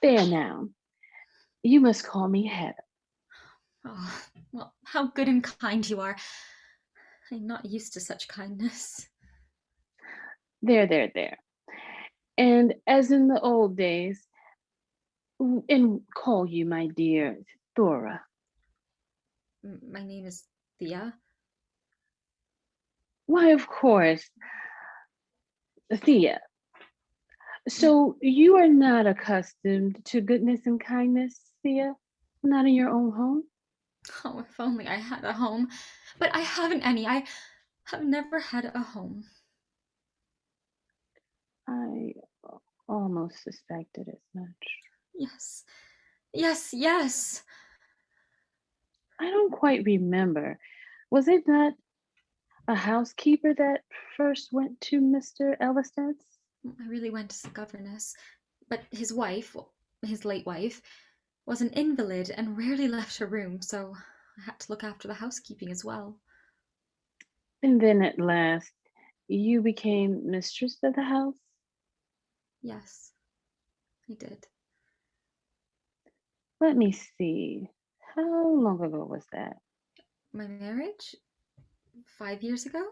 [SPEAKER 6] There now. You must call me Hedda.
[SPEAKER 7] Oh, well, how good and kind you are. I'm not used to such kindness.
[SPEAKER 6] There, there, there. And as in the old days, and call you my dear Thora.
[SPEAKER 7] My name is Thea.
[SPEAKER 6] Why, of course, Thea. So you are not accustomed to goodness and kindness, Thea? Not in your own home?
[SPEAKER 7] Oh, if only I had a home. But I haven't any. I have never had a home.
[SPEAKER 6] I almost suspected as much.
[SPEAKER 7] Yes. Yes, yes.
[SPEAKER 6] I don't quite remember. Was it not a housekeeper that first went to Mr. Ellistott's?
[SPEAKER 7] I really went as a governess. But his wife, his late wife, was an invalid and rarely left her room, so I had to look after the housekeeping as well.
[SPEAKER 6] And then at last, you became mistress of the house?
[SPEAKER 7] Yes, I did.
[SPEAKER 6] Let me see. How long ago was that?
[SPEAKER 7] My marriage? 5 years ago?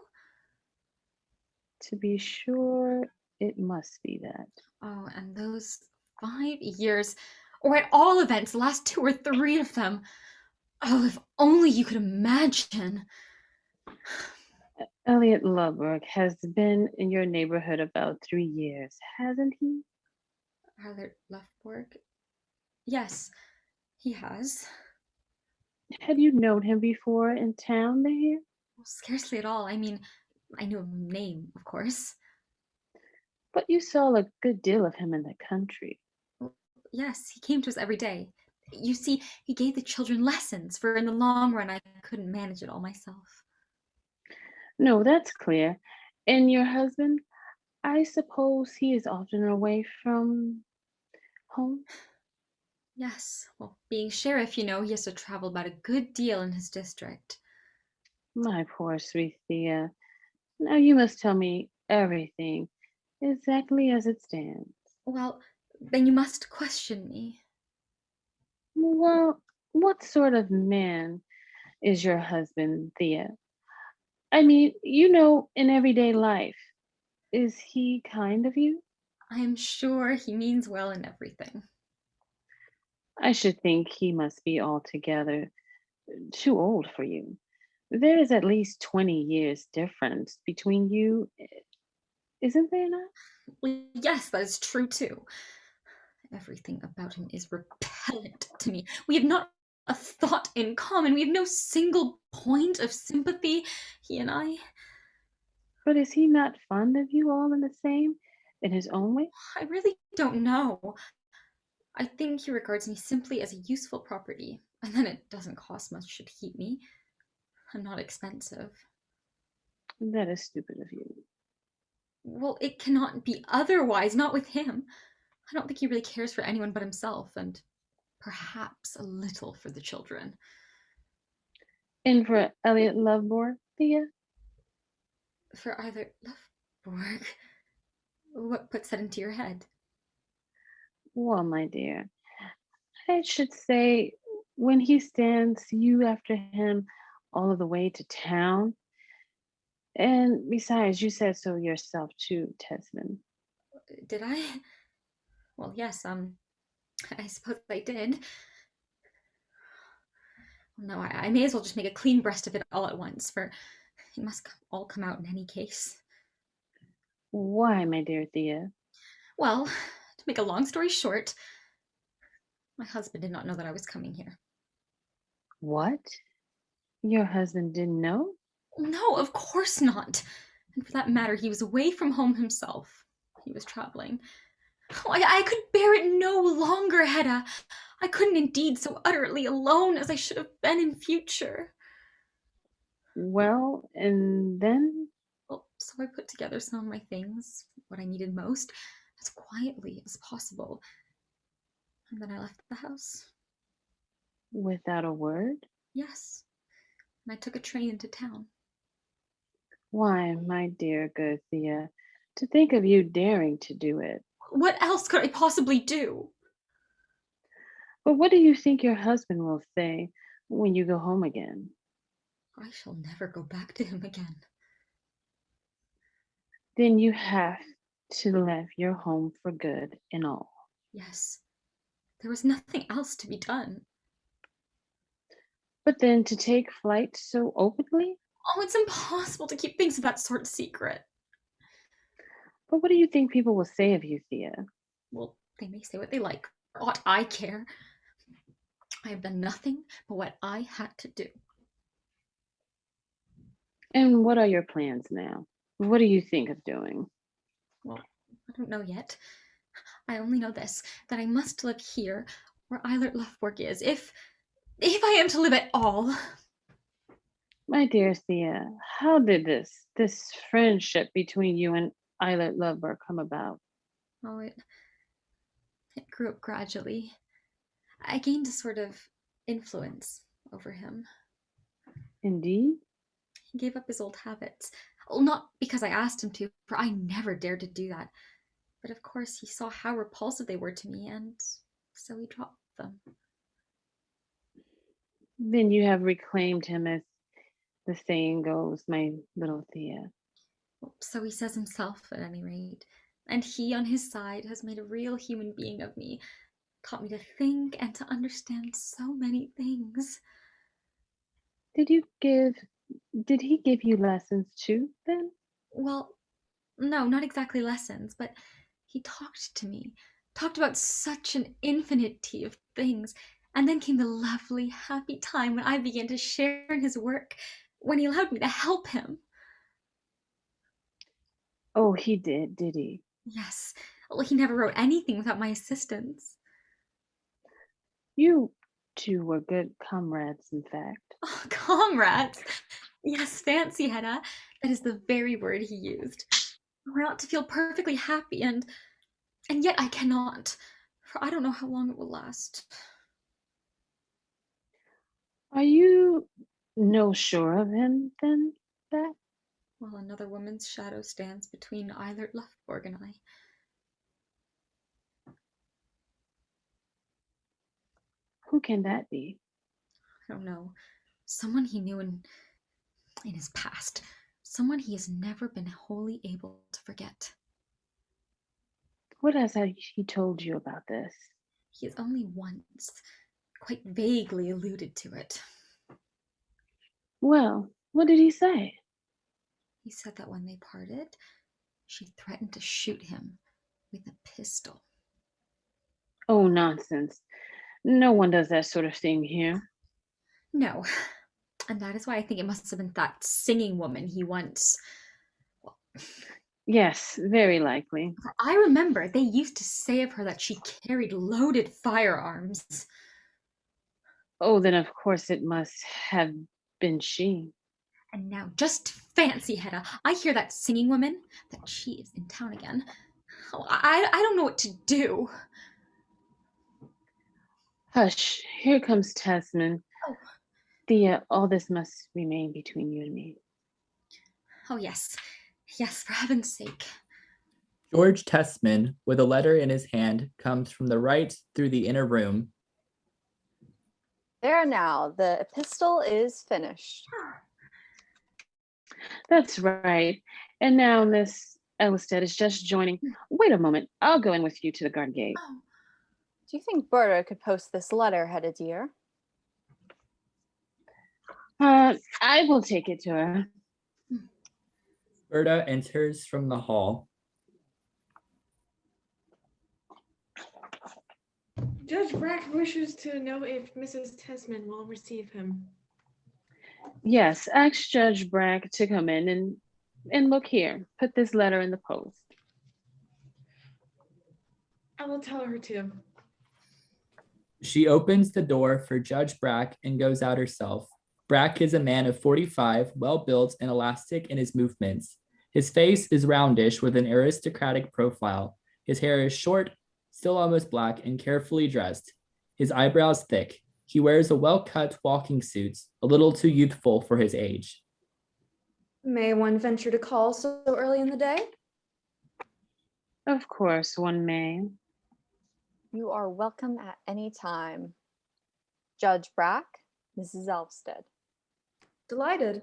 [SPEAKER 6] To be sure, it must be that.
[SPEAKER 7] Oh, and those 5 years, or at all events, the last 2 or 3 of them. Oh, if only you could imagine.
[SPEAKER 6] Elliot Ludberg has been in your neighborhood about 3 years, hasn't he?
[SPEAKER 7] Albert Leftborg? Yes, he has.
[SPEAKER 6] Had you known him before in town there?
[SPEAKER 7] Well, scarcely at all. I mean, I knew a name, of course.
[SPEAKER 6] But you saw a good deal of him in the country.
[SPEAKER 7] Well, yes, he came to us every day. You see, he gave the children lessons, for in the long run I couldn't manage it all myself.
[SPEAKER 6] No, that's clear. And your husband? I suppose he is often away from home?
[SPEAKER 7] Yes, well, being sheriff, he has to travel about a good deal in his district.
[SPEAKER 6] My poor sweet Thea. Now you must tell me everything, exactly as it stands.
[SPEAKER 7] Well, then you must question me.
[SPEAKER 6] Well, what sort of man is your husband, Thea? I mean, in everyday life, is he kind of you?
[SPEAKER 7] I am sure he means well in everything.
[SPEAKER 6] I should think he must be altogether too old for you. There is at least 20 years difference between you, isn't there not?
[SPEAKER 7] Well, yes, that is true too. Everything about him is repellent to me. We have not a thought in common. We have no single point of sympathy, he and I.
[SPEAKER 6] But is he not fond of you all in the same, in his own way?
[SPEAKER 7] I really don't know. I think he regards me simply as a useful property, and then it doesn't cost much to keep me. I'm not expensive.
[SPEAKER 6] That is stupid of you.
[SPEAKER 7] Well, it cannot be otherwise, not with him. I don't think he really cares for anyone but himself, and perhaps a little for the children.
[SPEAKER 6] And for Elliot Lovborg, Thea?
[SPEAKER 7] For either Lovborg. What puts that into your head?
[SPEAKER 6] Well, my dear, I should say, when he stands you after him all of the way to town, and besides, you said so yourself too, Tesman.
[SPEAKER 7] Did I? Well, yes, I suppose I did. No, I may as well just make a clean breast of it all at once, for it must all come out in any case.
[SPEAKER 6] Why, my dear Thea?
[SPEAKER 7] Well, to make a long story short, my husband did not know that I was coming here.
[SPEAKER 6] What? Your husband didn't know?
[SPEAKER 7] No, of course not. And for that matter, he was away from home himself. He was traveling. Oh, I could bear it no longer, Hedda. I couldn't indeed so utterly alone as I should have been in future.
[SPEAKER 6] Well, and then?
[SPEAKER 7] Well, so I put together some of my things, what I needed most, as quietly as possible. And then I left the house.
[SPEAKER 6] Without a word?
[SPEAKER 7] Yes. And I took a train into town.
[SPEAKER 6] Why, my dear good Thea, to think of you daring to do it.
[SPEAKER 7] What else could I possibly do?
[SPEAKER 6] But what do you think your husband will say when you go home again?
[SPEAKER 7] I shall never go back to him again.
[SPEAKER 6] Then you have to leave your home for good and all.
[SPEAKER 7] Yes. There was nothing else to be done.
[SPEAKER 6] But then to take flight so openly?
[SPEAKER 7] Oh, it's impossible to keep things of that sort secret.
[SPEAKER 6] But what do you think people will say of you, Thea?
[SPEAKER 7] Well, they may say what they like. For aught I care. I have done nothing but what I had to do.
[SPEAKER 6] And what are your plans now? What do you think of doing?
[SPEAKER 7] Well, I don't know yet. I only know this, that I must live here where Eilert Lovborg is, if I am to live at all.
[SPEAKER 6] My dear Thea, how did this friendship between you and Eilert Lovborg come about?
[SPEAKER 7] Oh, it grew up gradually. I gained a sort of influence over him.
[SPEAKER 6] Indeed?
[SPEAKER 7] He gave up his old habits. Well, not because I asked him to, for I never dared to do that. But of course, he saw how repulsive they were to me, and so he dropped them.
[SPEAKER 6] Then you have reclaimed him, as the saying goes, my little Thea.
[SPEAKER 7] Well, so he says himself, at any rate. And he, on his side, has made a real human being of me, taught me to think and to understand so many things.
[SPEAKER 6] Did he give you lessons too, then?
[SPEAKER 7] Well, no, not exactly lessons, but he talked to me, talked about such an infinity of things. And then came the lovely, happy time when I began to share in his work, when he allowed me to help him.
[SPEAKER 6] Oh, he did he?
[SPEAKER 7] Yes. Well, he never wrote anything without my assistance.
[SPEAKER 6] You two were good comrades, in fact.
[SPEAKER 7] Oh, comrades! Yes, fancy, Hedda. That is the very word he used. I ought to feel perfectly happy, and yet I cannot, for I don't know how long it will last.
[SPEAKER 6] Are you no sure of him, then, that?
[SPEAKER 7] While another woman's shadow stands between Eilert Lovborg and I.
[SPEAKER 6] Who can that be?
[SPEAKER 7] I don't know. Someone he knew in his past. Someone he has never been wholly able to forget.
[SPEAKER 6] What has he told you about this?
[SPEAKER 7] He has only once, quite vaguely, alluded to it.
[SPEAKER 6] Well, what did he say?
[SPEAKER 7] He said that when they parted, she threatened to shoot him with a pistol.
[SPEAKER 6] Oh, nonsense. No one does that sort of thing here.
[SPEAKER 7] No. And that is why I think it must have been that singing woman he once.
[SPEAKER 6] Yes, very likely.
[SPEAKER 7] For I remember they used to say of her that she carried loaded firearms.
[SPEAKER 6] Oh, then of course it must have been she.
[SPEAKER 7] And now just fancy, Hedda. I hear that singing woman, that she is in town again. Oh, I don't know what to do.
[SPEAKER 6] Hush, here comes Tasman.
[SPEAKER 7] Oh.
[SPEAKER 6] Thea, all this must remain between you and me.
[SPEAKER 7] Oh, yes. Yes, for heaven's sake.
[SPEAKER 2] George Tessman, with a letter in his hand, comes from the right through the inner room.
[SPEAKER 5] There now, the epistle is finished.
[SPEAKER 6] That's right. And now Miss Ellisted is just joining. Wait a moment. I'll go in with you to the garden gate.
[SPEAKER 7] Oh.
[SPEAKER 5] Do you think Berta could post this letter, Hedda dear?
[SPEAKER 6] I will take it to her.
[SPEAKER 2] Berta enters from the hall.
[SPEAKER 4] Judge Brack wishes to know if Mrs. Tesman will receive him.
[SPEAKER 6] Yes, ask Judge Brack to come in and look here. Put this letter in the post.
[SPEAKER 4] I will tell her to.
[SPEAKER 2] She opens the door for Judge Brack and goes out herself. Brack is a man of 45, well-built and elastic in his movements. His face is roundish with an aristocratic profile. His hair is short, still almost black, and carefully dressed. His eyebrows thick. He wears a well-cut walking suit, a little too youthful for his age.
[SPEAKER 8] May one venture to call so early in the day?
[SPEAKER 6] Of course, one may.
[SPEAKER 5] You are welcome at any time. Judge Brack, Mrs. Elvsted.
[SPEAKER 8] Delighted.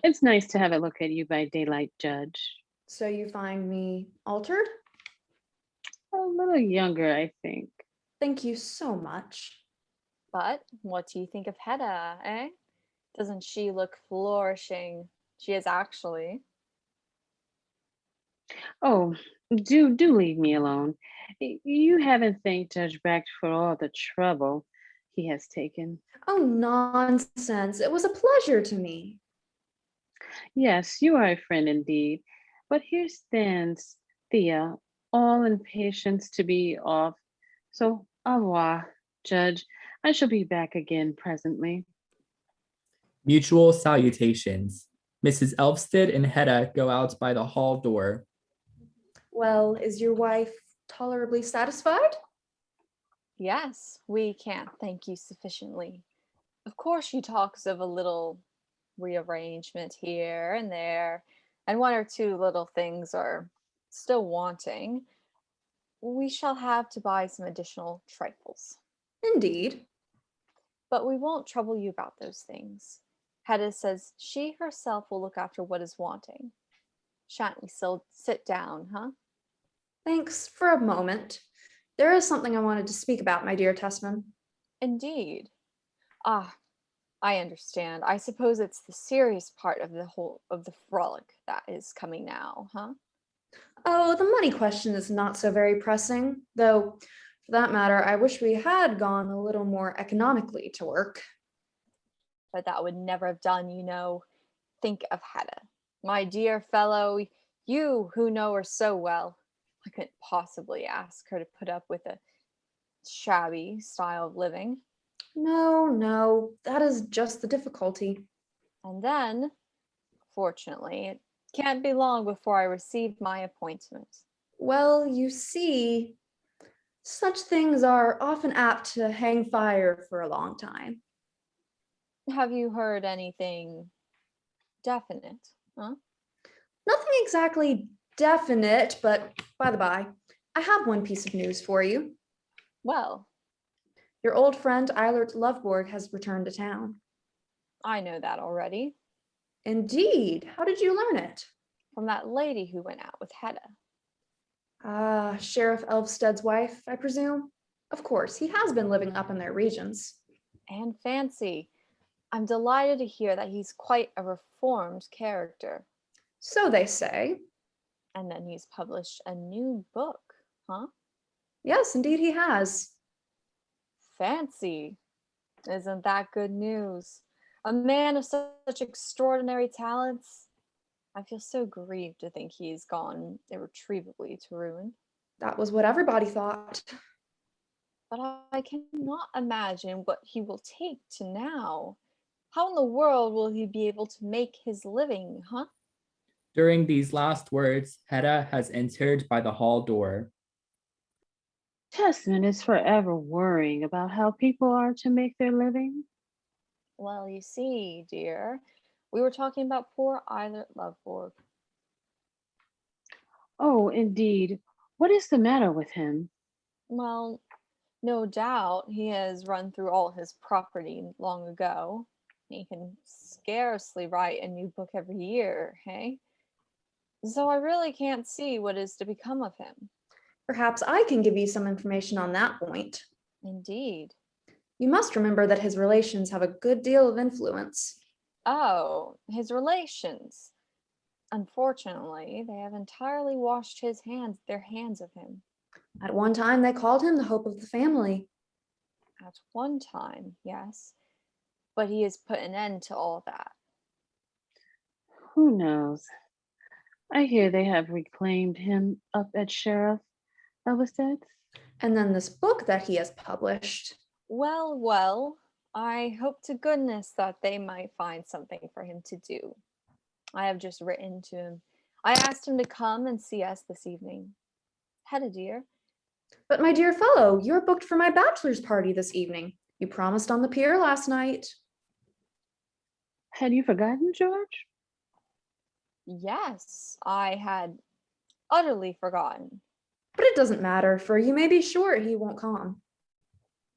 [SPEAKER 6] It's nice to have a look at you by daylight, Judge.
[SPEAKER 8] So you find me altered?
[SPEAKER 6] A little younger, I think.
[SPEAKER 8] Thank you so much.
[SPEAKER 5] But what do you think of Hedda, eh? Doesn't she look flourishing? She is actually.
[SPEAKER 6] Oh, do leave me alone. You haven't thanked Judge Brack for all the trouble he has taken.
[SPEAKER 8] Oh, nonsense. It was a pleasure to me.
[SPEAKER 6] Yes, you are a friend indeed. But here stands Thea, all impatience to be off. So, au revoir, Judge. I shall be back again presently.
[SPEAKER 2] Mutual salutations. Mrs. Elvsted and Hedda go out by the hall door.
[SPEAKER 8] Well, is your wife tolerably satisfied?
[SPEAKER 5] Yes, we can't thank you sufficiently. Of course, she talks of a little rearrangement here and there, and one or two little things are still wanting. We shall have to buy some additional trifles.
[SPEAKER 8] Indeed.
[SPEAKER 5] But we won't trouble you about those things. Hedda says she herself will look after what is wanting. Shan't we still sit down, huh?
[SPEAKER 8] Thanks for a moment. There is something I wanted to speak about, my dear Tessman.
[SPEAKER 5] Indeed. Ah, I understand. I suppose it's the serious part of the frolic that is coming now, huh?
[SPEAKER 8] Oh, the money question is not so very pressing, though, for that matter, I wish we had gone a little more economically to work.
[SPEAKER 5] But that would never have done, you know. Think of Hedda. My dear fellow, you who know her so well. I couldn't possibly ask her to put up with a shabby style of living.
[SPEAKER 8] No, that is just the difficulty.
[SPEAKER 5] And then, fortunately, it can't be long before I receive my appointment.
[SPEAKER 8] Well, you see, such things are often apt to hang fire for a long time.
[SPEAKER 5] Have you heard anything definite, huh?
[SPEAKER 8] Nothing exactly definite, but by the by, I have one piece of news for you.
[SPEAKER 5] Well,
[SPEAKER 8] Your old friend Eilert Lovborg has returned to town.
[SPEAKER 5] I know that already.
[SPEAKER 8] Indeed. How did you learn it?
[SPEAKER 5] From that lady who went out with Hedda.
[SPEAKER 8] Sheriff Elvsted's wife, I presume? Of course, he has been living up in their regions.
[SPEAKER 5] And fancy. I'm delighted to hear that he's quite a reformed character.
[SPEAKER 8] So they say.
[SPEAKER 5] And then he's published a new book, huh?
[SPEAKER 8] Yes, indeed he has.
[SPEAKER 5] Fancy. Isn't that good news? A man of such extraordinary talents. I feel so grieved to think he's gone irretrievably to ruin.
[SPEAKER 8] That was what everybody thought.
[SPEAKER 5] But I cannot imagine what he will take to now. How in the world will he be able to make his living, huh?
[SPEAKER 2] During these last words, Hedda has entered by the hall door.
[SPEAKER 6] Testament is forever worrying about how people are to make their living.
[SPEAKER 5] Well, you see, dear, we were talking about poor Eilert Lovborg.
[SPEAKER 6] Oh, indeed. What is the matter with him?
[SPEAKER 5] Well, no doubt he has run through all his property long ago. He can scarcely write a new book every year, hey? So I really can't see what is to become of him.
[SPEAKER 8] Perhaps I can give you some information on that point.
[SPEAKER 5] Indeed.
[SPEAKER 8] You must remember that his relations have a good deal of influence.
[SPEAKER 5] Oh, his relations. Unfortunately, they have entirely washed their hands of him.
[SPEAKER 8] At one time, they called him the hope of the family.
[SPEAKER 5] At one time, yes. But he has put an end to all that.
[SPEAKER 6] Who knows? I hear they have reclaimed him up at Sheriff Elvestead's.
[SPEAKER 8] And then this book that he has published.
[SPEAKER 5] Well, I hope to goodness that they might find something for him to do. I have just written to him. I asked him to come and see us this evening. Hedda, dear.
[SPEAKER 8] But my dear fellow, you're booked for my bachelor's party this evening. You promised on the pier last night.
[SPEAKER 6] Had you forgotten, George?
[SPEAKER 5] Yes, I had utterly forgotten.
[SPEAKER 8] But it doesn't matter, for you may be sure he won't come.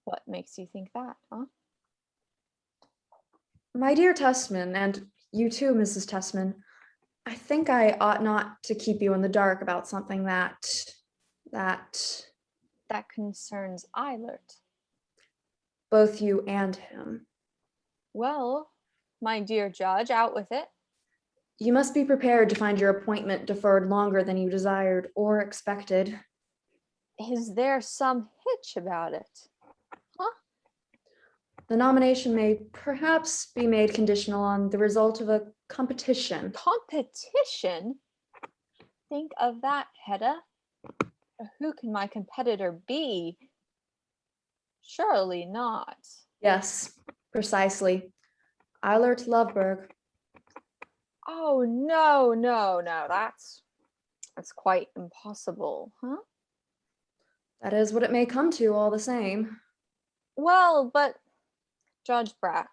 [SPEAKER 5] What makes you think that, huh?
[SPEAKER 8] My dear Testman, and you too, Mrs. Testman, I think I ought not to keep you in the dark about something that
[SPEAKER 5] concerns Eilert.
[SPEAKER 8] both you and him.
[SPEAKER 5] Well, my dear judge, out with it.
[SPEAKER 8] You must be prepared to find your appointment deferred longer than you desired or expected.
[SPEAKER 5] Is there some hitch about it?
[SPEAKER 8] The nomination may perhaps be made conditional on the result of a competition.
[SPEAKER 5] Competition? Think of that, Hedda. Who can my competitor be? Surely not.
[SPEAKER 8] Yes, precisely. Eilert Lovborg.
[SPEAKER 5] Oh, no. That's quite impossible, huh?
[SPEAKER 8] That is what it may come to, all the same.
[SPEAKER 5] Well, but Judge Brack,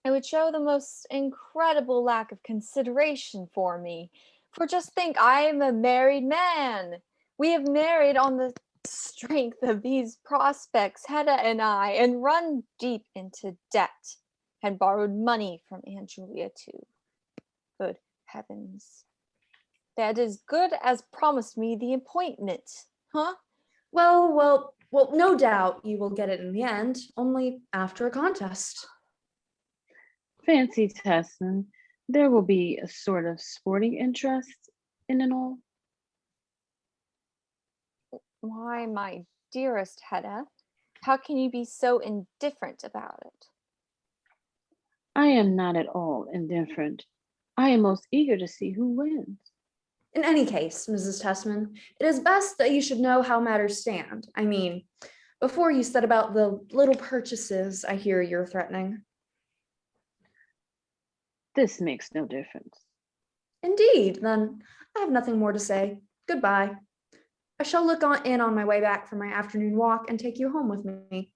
[SPEAKER 5] it would show the most incredible lack of consideration for me. For just think, I am a married man. We have married on the strength of these prospects, Hedda and I, and run deep into debt, and borrowed money from Aunt Julia too. Good heavens. That as good as promised me the appointment, huh?
[SPEAKER 8] Well, no doubt you will get it in the end, only after a contest.
[SPEAKER 6] Fancy Testament. There will be a sort of sporting interest in it all.
[SPEAKER 5] Why, my dearest Hedda, how can you be so indifferent about it?
[SPEAKER 6] I am not at all indifferent. I am most eager to see who wins.
[SPEAKER 8] In any case, Mrs. Testman, it is best that you should know how matters stand. I mean, before you set about the little purchases I hear you're threatening.
[SPEAKER 6] This makes no difference.
[SPEAKER 8] Indeed, then I have nothing more to say. Goodbye. I shall look in on my way back from my afternoon walk and take you home with me.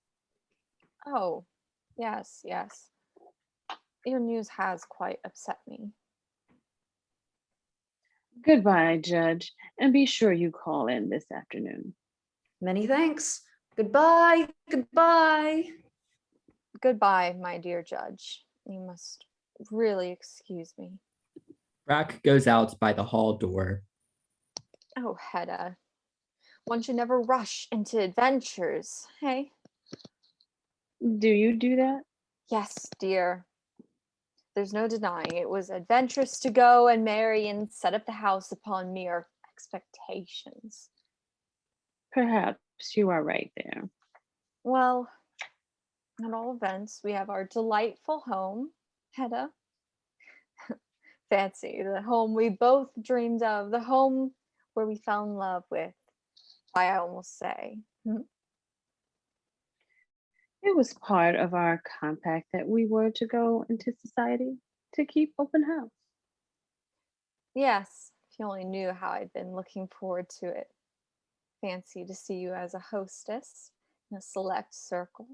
[SPEAKER 5] Oh, yes. Your news has quite upset me.
[SPEAKER 6] Goodbye, Judge, and be sure you call in this afternoon.
[SPEAKER 8] Many thanks. Goodbye.
[SPEAKER 5] Goodbye, my dear judge. You must really excuse me.
[SPEAKER 2] Brack goes out by the hall door.
[SPEAKER 5] Oh, Hedda, one should never rush into adventures, hey?
[SPEAKER 6] Do you do that?
[SPEAKER 5] Yes, dear. There's no denying it was adventurous to go and marry and set up the house upon mere expectations.
[SPEAKER 6] Perhaps you are right there.
[SPEAKER 5] Well, at all events, we have our delightful home, Hedda. Fancy, the home we both dreamed of, the home where we fell in love with, I almost say.
[SPEAKER 6] It was part of our compact that we were to go into society to keep open house.
[SPEAKER 5] Yes, if you only knew how I'd been looking forward to it. Fancy to see you as a hostess in a select circle.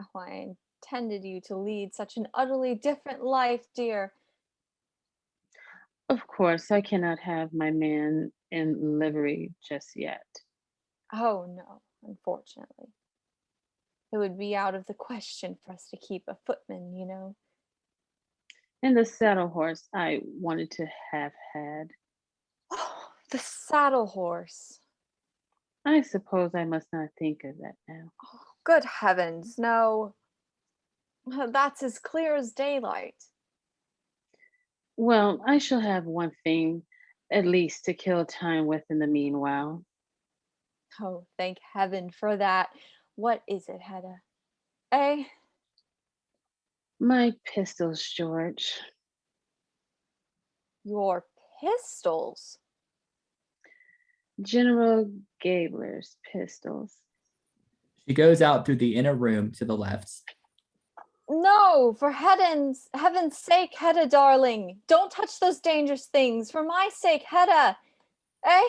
[SPEAKER 5] Oh, I intended you to lead such an utterly different life, dear.
[SPEAKER 6] Of course, I cannot have my man in livery just yet.
[SPEAKER 5] Oh, no, unfortunately. It would be out of the question for us to keep a footman, you know.
[SPEAKER 6] And the saddle horse I wanted to have had.
[SPEAKER 5] Oh, the saddle horse.
[SPEAKER 6] I suppose I must not think of that now.
[SPEAKER 5] Oh, good heavens, no. That's as clear as daylight.
[SPEAKER 6] Well, I shall have one thing at least to kill time with in the meanwhile.
[SPEAKER 5] Oh, thank heaven for that. What is it, Hedda? Eh?
[SPEAKER 6] My pistols, George.
[SPEAKER 5] Your pistols?
[SPEAKER 6] General Gabler's pistols.
[SPEAKER 2] She goes out through the inner room to the left.
[SPEAKER 5] No, for heaven's sake, Hedda, darling. Don't touch those dangerous things. For my sake, Hedda. Eh?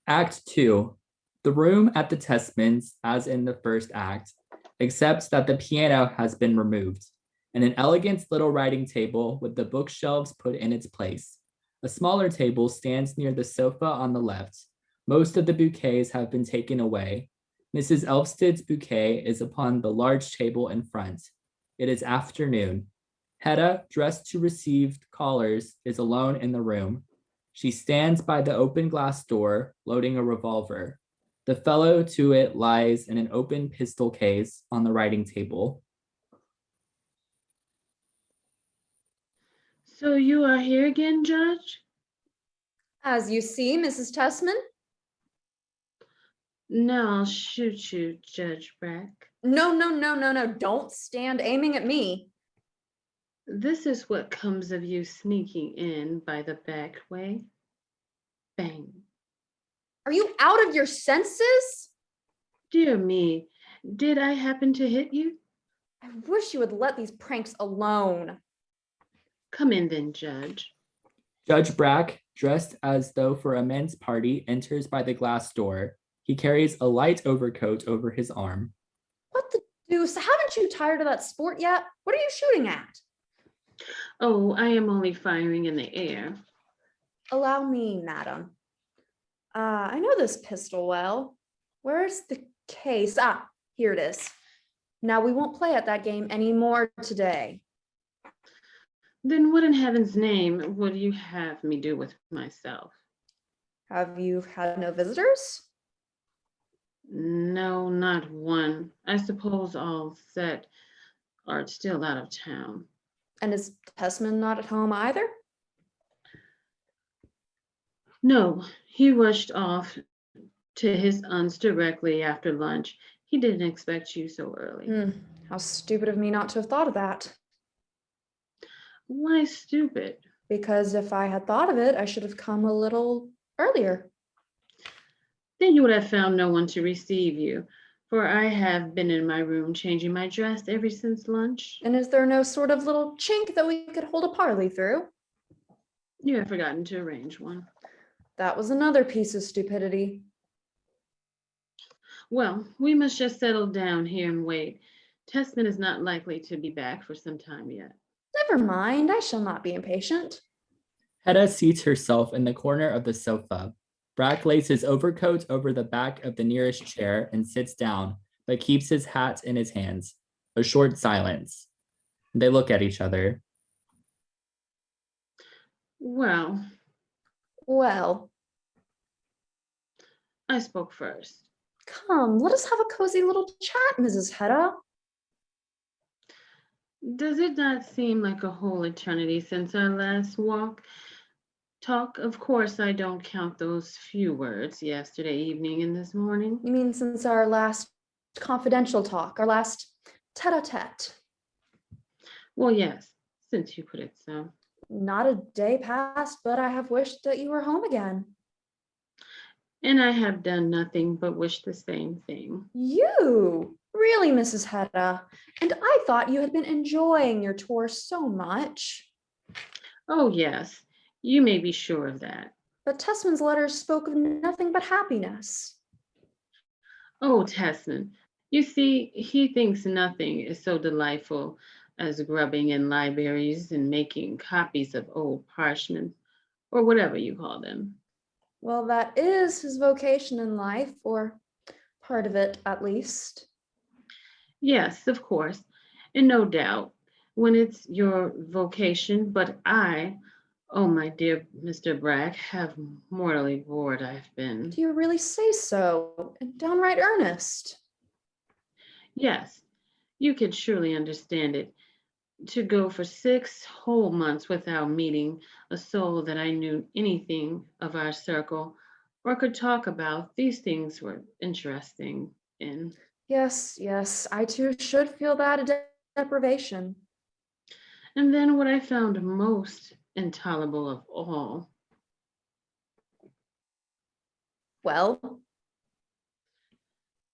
[SPEAKER 2] Act 2. The room at the Testmans, as in the first act, except that the piano has been removed, and an elegant little writing table with the bookshelves put in its place. A smaller table stands near the sofa on the left. Most of the bouquets have been taken away. Mrs. Elvsted's bouquet is upon the large table in front. It is afternoon. Hedda, dressed to receive callers, is alone in the room. She stands by the open glass door, loading a revolver. The fellow to it lies in an open pistol case on the writing table.
[SPEAKER 6] So you are here again, Judge?
[SPEAKER 8] As you see, Mrs. Tessman.
[SPEAKER 6] Now I'll shoot you, Judge Brack.
[SPEAKER 8] No, no, no, no, no. Don't stand aiming at me.
[SPEAKER 6] This is what comes of you sneaking in by the back way. Bang.
[SPEAKER 8] Are you out of your senses?
[SPEAKER 6] Dear me, did I happen to hit you?
[SPEAKER 8] I wish you would let these pranks alone.
[SPEAKER 6] Come in then, Judge.
[SPEAKER 2] Judge Brack, dressed as though for a men's party, enters by the glass door. He carries a light overcoat over his arm.
[SPEAKER 8] What the deuce? Haven't you tired of that sport yet? What are you shooting at?
[SPEAKER 6] Oh, I am only firing in the air.
[SPEAKER 8] Allow me, madam. I know this pistol well. Where's the case? Ah, here it is. Now we won't play at that game anymore today.
[SPEAKER 6] Then what in heaven's name would you have me do with myself?
[SPEAKER 8] Have you had no visitors?
[SPEAKER 6] No, not one. I suppose all set are still out of town.
[SPEAKER 8] And is Tessman not at home either?
[SPEAKER 6] No, he rushed off to his aunts directly after lunch. He didn't expect you so early.
[SPEAKER 8] How stupid of me not to have thought of that.
[SPEAKER 6] Why stupid?
[SPEAKER 8] Because if I had thought of it, I should have come a little earlier.
[SPEAKER 6] Then you would have found no one to receive you, for I have been in my room changing my dress ever since lunch.
[SPEAKER 8] And is there no sort of little chink that we could hold a parley through?
[SPEAKER 6] You have forgotten to arrange one.
[SPEAKER 8] That was another piece of stupidity.
[SPEAKER 6] Well, we must just settle down here and wait. Testman is not likely to be back for some time yet.
[SPEAKER 8] Never mind, I shall not be impatient.
[SPEAKER 2] Hedda seats herself in the corner of the sofa. Brack lays his overcoat over the back of the nearest chair and sits down, but keeps his hat in his hands. A short silence. They look at each other.
[SPEAKER 6] Well, I spoke first.
[SPEAKER 8] Come, let us have a cozy little chat, Mrs. Hedda.
[SPEAKER 6] Does it not seem like a whole eternity since our last talk? Of course, I don't count those few words yesterday evening and this morning.
[SPEAKER 8] You mean since our last confidential talk, our last tete-a-tete?
[SPEAKER 6] Well, yes, since you put it so.
[SPEAKER 8] Not a day passed, but I have wished that you were home again.
[SPEAKER 6] And I have done nothing but wish the same thing.
[SPEAKER 8] You? Really, Mrs. Hedda? And I thought you had been enjoying your tour so much.
[SPEAKER 6] Oh, yes, you may be sure of that.
[SPEAKER 8] But Tessman's letters spoke of nothing but happiness.
[SPEAKER 6] Oh, Tessman, you see, he thinks nothing is so delightful as grubbing in libraries and making copies of old parchments, or whatever you call them.
[SPEAKER 8] Well, that is his vocation in life, or part of it at least.
[SPEAKER 6] Yes, of course, and no doubt, when it's your vocation, but oh my dear Mr. Bragg, have mortally bored I've been.
[SPEAKER 8] Do you really say so? In downright earnest?
[SPEAKER 6] Yes, you can surely understand it. To go for 6 whole months without meeting a soul that I knew anything of our circle or could talk about, these things were interesting in.
[SPEAKER 8] Yes, I too should feel that a deprivation.
[SPEAKER 6] And then what I found most intolerable of all
[SPEAKER 8] Well,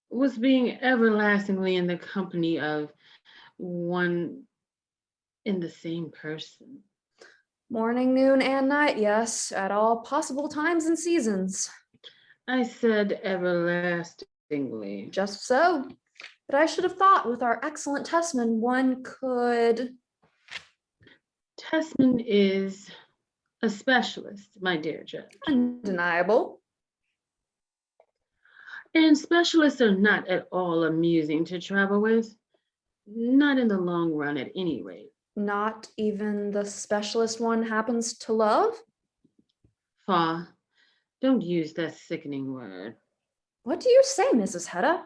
[SPEAKER 6] was being everlastingly in the company of one in the same person.
[SPEAKER 8] morning, noon, and night, yes, at all possible times and seasons.
[SPEAKER 6] I said everlastingly.
[SPEAKER 8] Just so. But I should have thought with our excellent Testman, one could.
[SPEAKER 6] Tessman is a specialist, my dear Judge.
[SPEAKER 8] Undeniable.
[SPEAKER 6] And specialists are not at all amusing to travel with, not in the long run at any rate.
[SPEAKER 8] Not even the specialist one happens to love?
[SPEAKER 6] Fa, don't use that sickening word.
[SPEAKER 8] What do you say, Mrs. Hedda?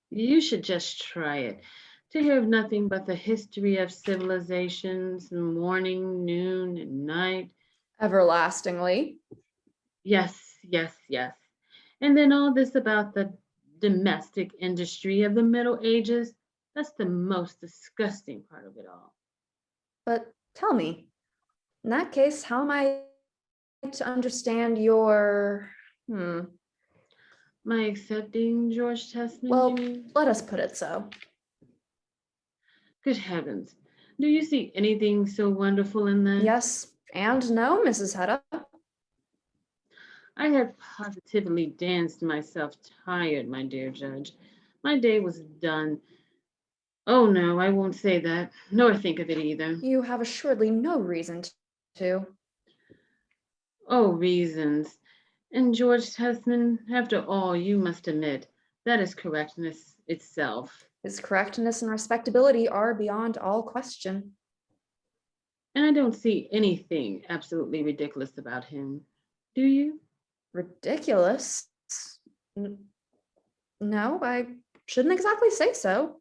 [SPEAKER 6] You should just try it. To hear of nothing but the history of civilizations, morning, noon, and night.
[SPEAKER 8] Everlastingly.
[SPEAKER 6] Yes, yes, yes. And then all this about the domestic industry of the Middle Ages. That's the most disgusting part of it all.
[SPEAKER 8] But tell me, in that case, how am I to understand your
[SPEAKER 6] My accepting George Testman,
[SPEAKER 8] well,
[SPEAKER 6] you mean?
[SPEAKER 8] let us put it so.
[SPEAKER 6] Good heavens. Do you see anything so wonderful in that?
[SPEAKER 8] Yes and no, Mrs. Hedda.
[SPEAKER 6] I had positively danced myself tired, my dear Judge. My day was done. Oh no, I won't say that, nor think of it either.
[SPEAKER 8] You have assuredly no reason to.
[SPEAKER 6] Oh, reasons. And George Testman, after all, you must admit, that is correctness itself.
[SPEAKER 8] His correctness and respectability are beyond all question.
[SPEAKER 6] And I don't see anything absolutely ridiculous about him. Do you?
[SPEAKER 8] Ridiculous? No, I shouldn't exactly say so.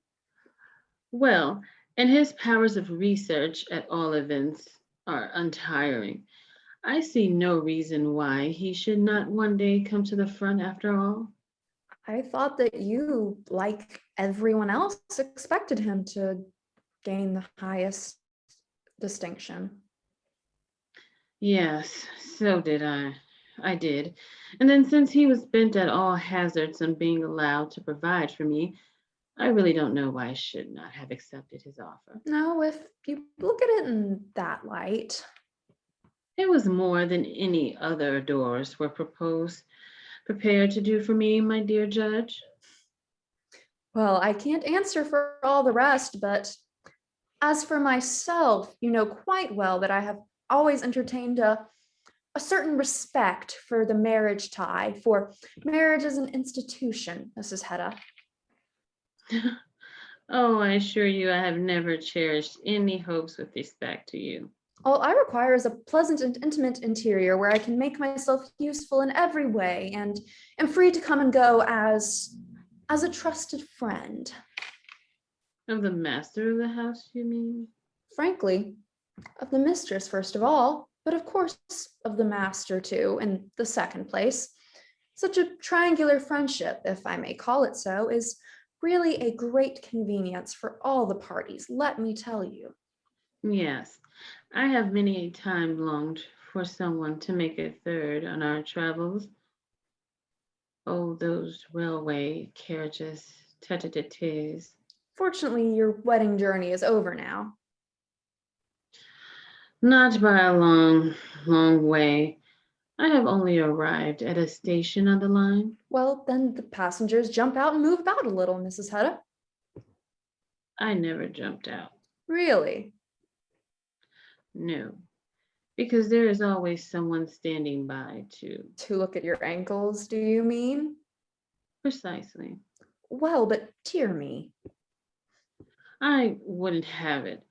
[SPEAKER 6] Well, and his powers of research, at all events, are untiring. I see no reason why he should not one day come to the front after all.
[SPEAKER 8] I thought that you, like everyone else, expected him to gain the highest distinction.
[SPEAKER 6] Yes, so did I. I did. And then since he was bent at all hazards on being allowed to provide for me, I really don't know why I should not have accepted his offer.
[SPEAKER 8] No, if you look at it in that light.
[SPEAKER 6] It was more than any other adorers were prepared to do for me, my dear Judge.
[SPEAKER 8] Well, I can't answer for all the rest, but as for myself, you know quite well that I have always entertained a certain respect for the marriage tie, for marriage as an institution, Mrs. Hedda.
[SPEAKER 6] Oh, I assure you I have never cherished any hopes with respect to you.
[SPEAKER 8] All I require is a pleasant and intimate interior where I can make myself useful in every way and am free to come and go as a trusted friend.
[SPEAKER 6] Of the master of the house, you mean?
[SPEAKER 8] Frankly, of the mistress, first of all, but of course of the master too, in the second place. Such a triangular friendship, if I may call it so, is really a great convenience for all the parties, let me tell you.
[SPEAKER 6] Yes, I have many a time longed for someone to make a third on our travels. Oh, those railway carriages, tete-a-tetes.
[SPEAKER 8] Fortunately, your wedding journey is over now.
[SPEAKER 6] Not by a long, long way. I have only arrived at a station on the line.
[SPEAKER 8] Well, then the passengers jump out and move about a little, Mrs. Hedda.
[SPEAKER 6] I never jumped out.
[SPEAKER 8] Really?
[SPEAKER 6] No, because there is always someone standing by to.
[SPEAKER 8] To look at your ankles, do you mean?
[SPEAKER 6] Precisely.
[SPEAKER 8] Well, but dear me.
[SPEAKER 6] I wouldn't have it.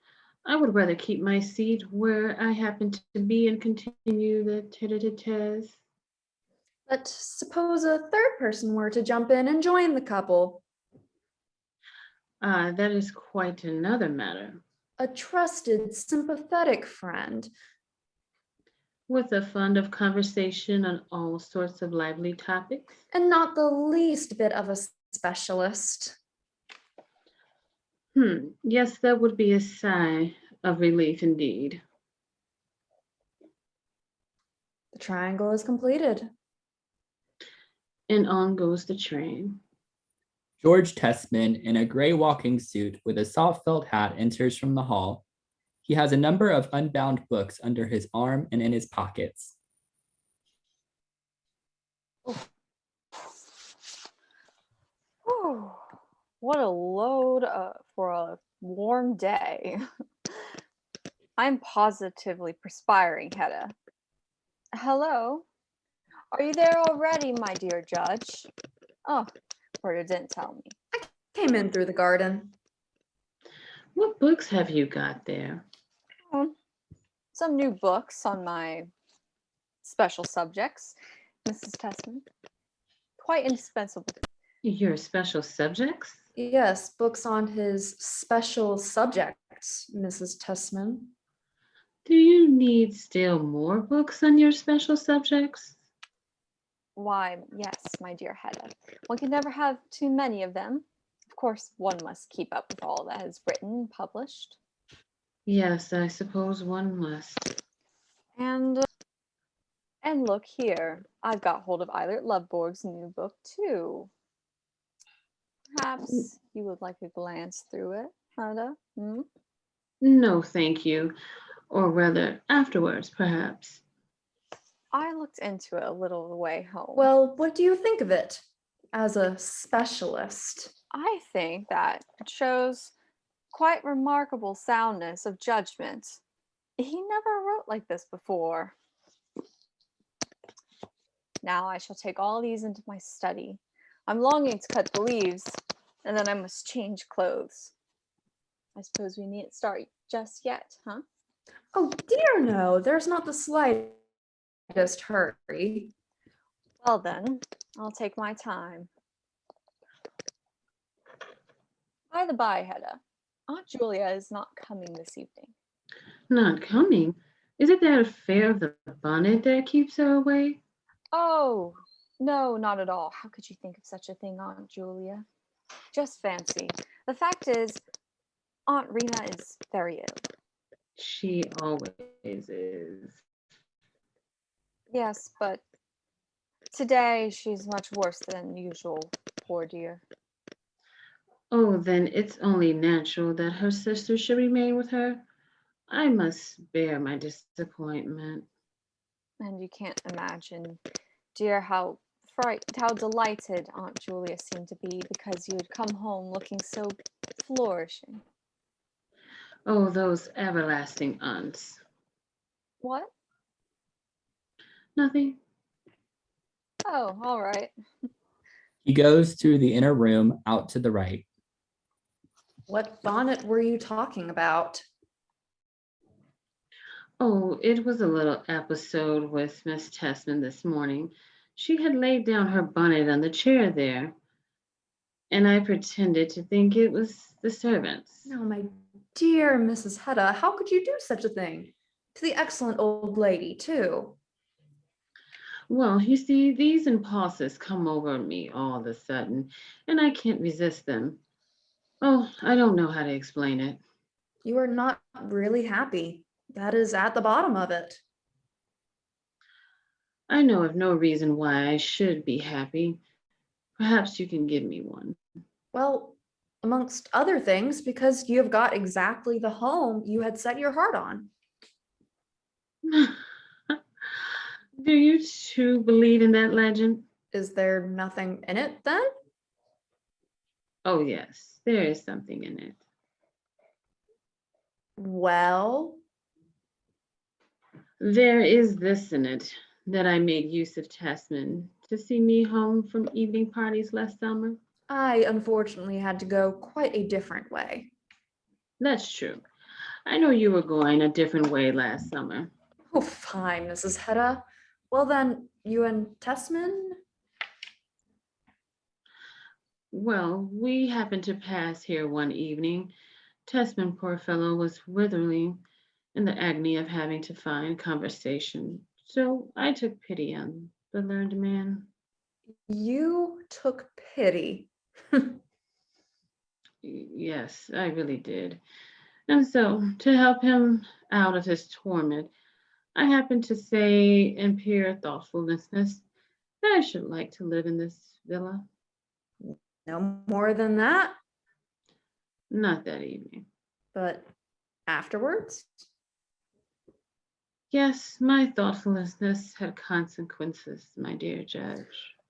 [SPEAKER 6] I would rather keep my seat where I happen to be and continue the tete-a-tetes.
[SPEAKER 8] But suppose a third person were to jump in and join the couple.
[SPEAKER 6] Ah, that is quite another matter.
[SPEAKER 8] A trusted, sympathetic friend.
[SPEAKER 6] With a fund of conversation on all sorts of lively topics.
[SPEAKER 8] And not the least bit of a specialist.
[SPEAKER 6] Yes, that would be a sigh of relief indeed.
[SPEAKER 8] The triangle is completed.
[SPEAKER 6] And on goes the train.
[SPEAKER 2] George Tessman, in a gray walking suit with a soft felt hat, enters from the hall. He has a number of unbound books under his arm and in his pockets.
[SPEAKER 5] Whew, what a load for a warm day. I'm positively perspiring, Hedda. Hello? Are you there already, my dear judge? Oh, Porter didn't tell me.
[SPEAKER 8] Came in through the garden.
[SPEAKER 6] What books have you got there?
[SPEAKER 5] Some new books on my special subjects, Mrs. Tessman. Quite indispensable.
[SPEAKER 6] Your special subjects?
[SPEAKER 8] Yes, books on his special subjects, Mrs. Tessman.
[SPEAKER 6] Do you need still more books on your special subjects?
[SPEAKER 5] Why, yes, my dear Hedda. One can never have too many of them. Of course, one must keep up with all that is written and published.
[SPEAKER 6] Yes, I suppose one must.
[SPEAKER 5] And look here, I've got hold of Eilert Lovborg's new book too. Perhaps you would like a glance through it, Hedda?
[SPEAKER 6] No, thank you. Or rather, afterwards, perhaps.
[SPEAKER 5] I looked into it a little the way home.
[SPEAKER 8] Well, what do you think of it as a specialist?
[SPEAKER 5] I think that it shows quite remarkable soundness of judgment. He never wrote like this before. Now I shall take all these into my study. I'm longing to cut the leaves, and then I must change clothes. I suppose we needn't start just yet, huh?
[SPEAKER 8] Oh dear no, there's not the slightest hurry.
[SPEAKER 5] Well then, I'll take my time. By the by, Hedda, Aunt Julia is not coming this evening.
[SPEAKER 6] Not coming? Is it that affair of the bonnet that keeps her away?
[SPEAKER 5] Oh, no, not at all. How could you think of such a thing, Aunt Julia? Just fancy. The fact is, Aunt Rena is very ill.
[SPEAKER 6] She always is.
[SPEAKER 5] Yes, but today she's much worse than usual, poor dear.
[SPEAKER 6] Oh, then it's only natural that her sister should remain with her. I must bear my disappointment.
[SPEAKER 5] And you can't imagine, dear, how delighted Aunt Julia seemed to be because you had come home looking so flourishing.
[SPEAKER 6] Oh, those everlasting aunts.
[SPEAKER 5] What?
[SPEAKER 6] Nothing.
[SPEAKER 5] Oh, all right.
[SPEAKER 2] He goes through the inner room out to the right.
[SPEAKER 8] What bonnet were you talking about?
[SPEAKER 6] Oh, it was a little episode with Miss Tessman this morning. She had laid down her bonnet on the chair there, and I pretended to think it was the servants.
[SPEAKER 8] Now, my dear Mrs. Hedda, how could you do such a thing? To the excellent old lady, too.
[SPEAKER 6] Well, you see, these impulses come over me all of a sudden, and I can't resist them. Oh, I don't know how to explain it.
[SPEAKER 8] You are not really happy. That is at the bottom of it.
[SPEAKER 6] I know of no reason why I should be happy. Perhaps you can give me one.
[SPEAKER 8] Well, amongst other things, because you have got exactly the home you had set your heart on.
[SPEAKER 6] Do you too believe in that legend?
[SPEAKER 8] Is there nothing in it then?
[SPEAKER 6] Oh, yes, there is something in it.
[SPEAKER 8] Well,
[SPEAKER 6] There is this in it, that I made use of Tasman to see me home from evening parties last summer.
[SPEAKER 8] I unfortunately had to go quite a different way.
[SPEAKER 6] That's true. I know you were going a different way last summer.
[SPEAKER 8] Oh, fine, Mrs. Hedda. Well then, you and Tessman?
[SPEAKER 6] Well, we happened to pass here one evening. Tasman, poor fellow, was withering in the agony of having to find conversation. So I took pity on the learned man.
[SPEAKER 8] You took pity.
[SPEAKER 6] Yes, I really did. And so, to help him out of his torment, I happened to say in pure thoughtfulness that I should like to live in this villa.
[SPEAKER 8] No more than that,
[SPEAKER 6] Not that evening.
[SPEAKER 8] but afterwards?
[SPEAKER 6] Yes, my thoughtfulness had consequences, my dear judge.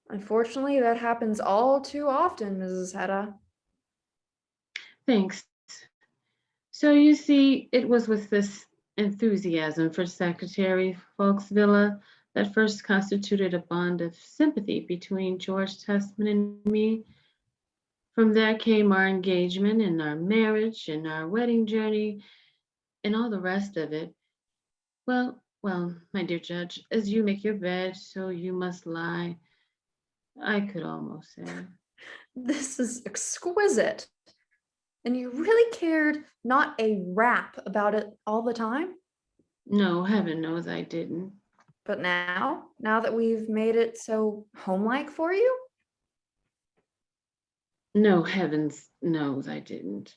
[SPEAKER 8] Unfortunately, that happens all too often, Mrs. Hedda.
[SPEAKER 6] Thanks. So you see, it was with this enthusiasm for Secretary Folk's villa that first constituted a bond of sympathy between George Testman and me. From that came our engagement and our marriage and our wedding journey and all the rest of it. Well, my dear judge, as you make your bed, so you must lie. I could almost say.
[SPEAKER 8] This is exquisite. And you really cared not a rap about it all the time?
[SPEAKER 6] No, heaven knows I didn't.
[SPEAKER 8] But now that we've made it so homelike for you?
[SPEAKER 6] No, heavens knows I didn't.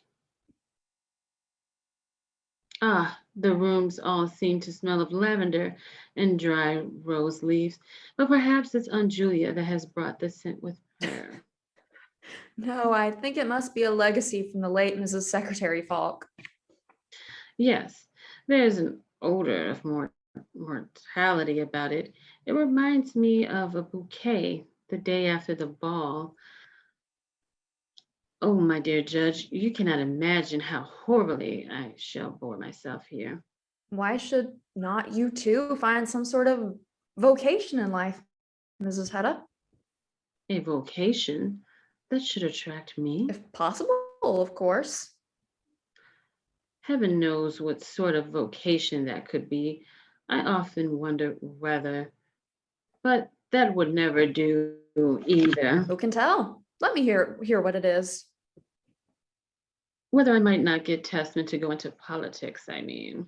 [SPEAKER 6] Ah, the rooms all seem to smell of lavender and dry rose leaves, but perhaps it's Aunt Julia that has brought the scent with her.
[SPEAKER 8] No, I think it must be a legacy from the late Mrs. Secretary Falk.
[SPEAKER 6] Yes, there's an odor of mortality about it. It reminds me of a bouquet the day after the ball. Oh, my dear judge, you cannot imagine how horribly I shall bore myself here.
[SPEAKER 8] Why should not you too find some sort of vocation in life, Mrs. Hedda?
[SPEAKER 6] A vocation that should attract me.
[SPEAKER 8] If possible, of course.
[SPEAKER 6] Heaven knows what sort of vocation that could be. I often wonder whether, but that would never do either.
[SPEAKER 8] Who can tell? Let me hear what it is.
[SPEAKER 6] Whether I might not get Testament to go into politics, I mean.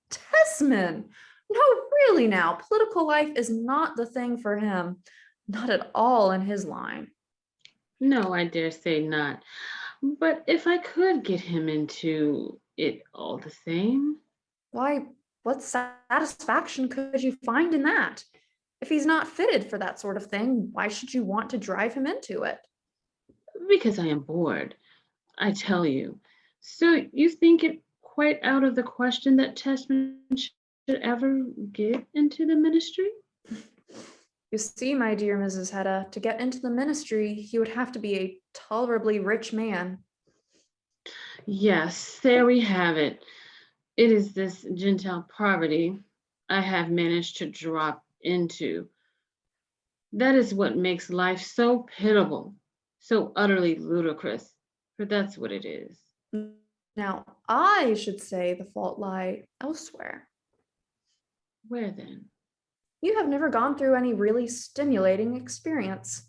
[SPEAKER 8] Tessman! No, really now, political life is not the thing for him. Not at all in his line.
[SPEAKER 6] No, I dare say not. But if I could get him into it all the same.
[SPEAKER 8] Why, what satisfaction could you find in that? If he's not fitted for that sort of thing, why should you want to drive him into it?
[SPEAKER 6] Because I am bored, I tell you. So you think it quite out of the question that Testament should ever get into the ministry?
[SPEAKER 8] You see, my dear Mrs. Hedda, to get into the ministry, he would have to be a tolerably rich man.
[SPEAKER 6] Yes, there we have it. It is this Gentile poverty I have managed to drop into. That is what makes life so pitiable, so utterly ludicrous, for that's what it is.
[SPEAKER 8] Now, I should say the fault lie elsewhere.
[SPEAKER 6] Where then?
[SPEAKER 8] You have never gone through any really stimulating experience.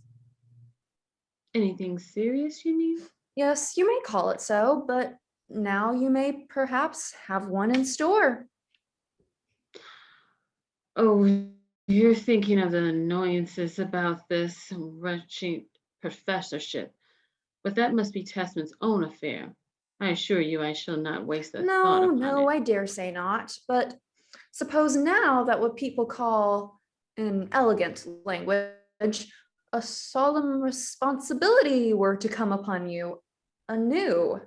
[SPEAKER 6] Anything serious, you mean?
[SPEAKER 8] Yes, you may call it so, but now you may perhaps have one in store.
[SPEAKER 6] Oh, you're thinking of the annoyances about this wretched professorship, but that must be Testman's own affair. I assure you I shall not waste a thought
[SPEAKER 8] No,
[SPEAKER 6] upon
[SPEAKER 8] no,
[SPEAKER 6] it.
[SPEAKER 8] I dare say not. But suppose now that what people call, in elegant language, a solemn responsibility were to come upon you. A new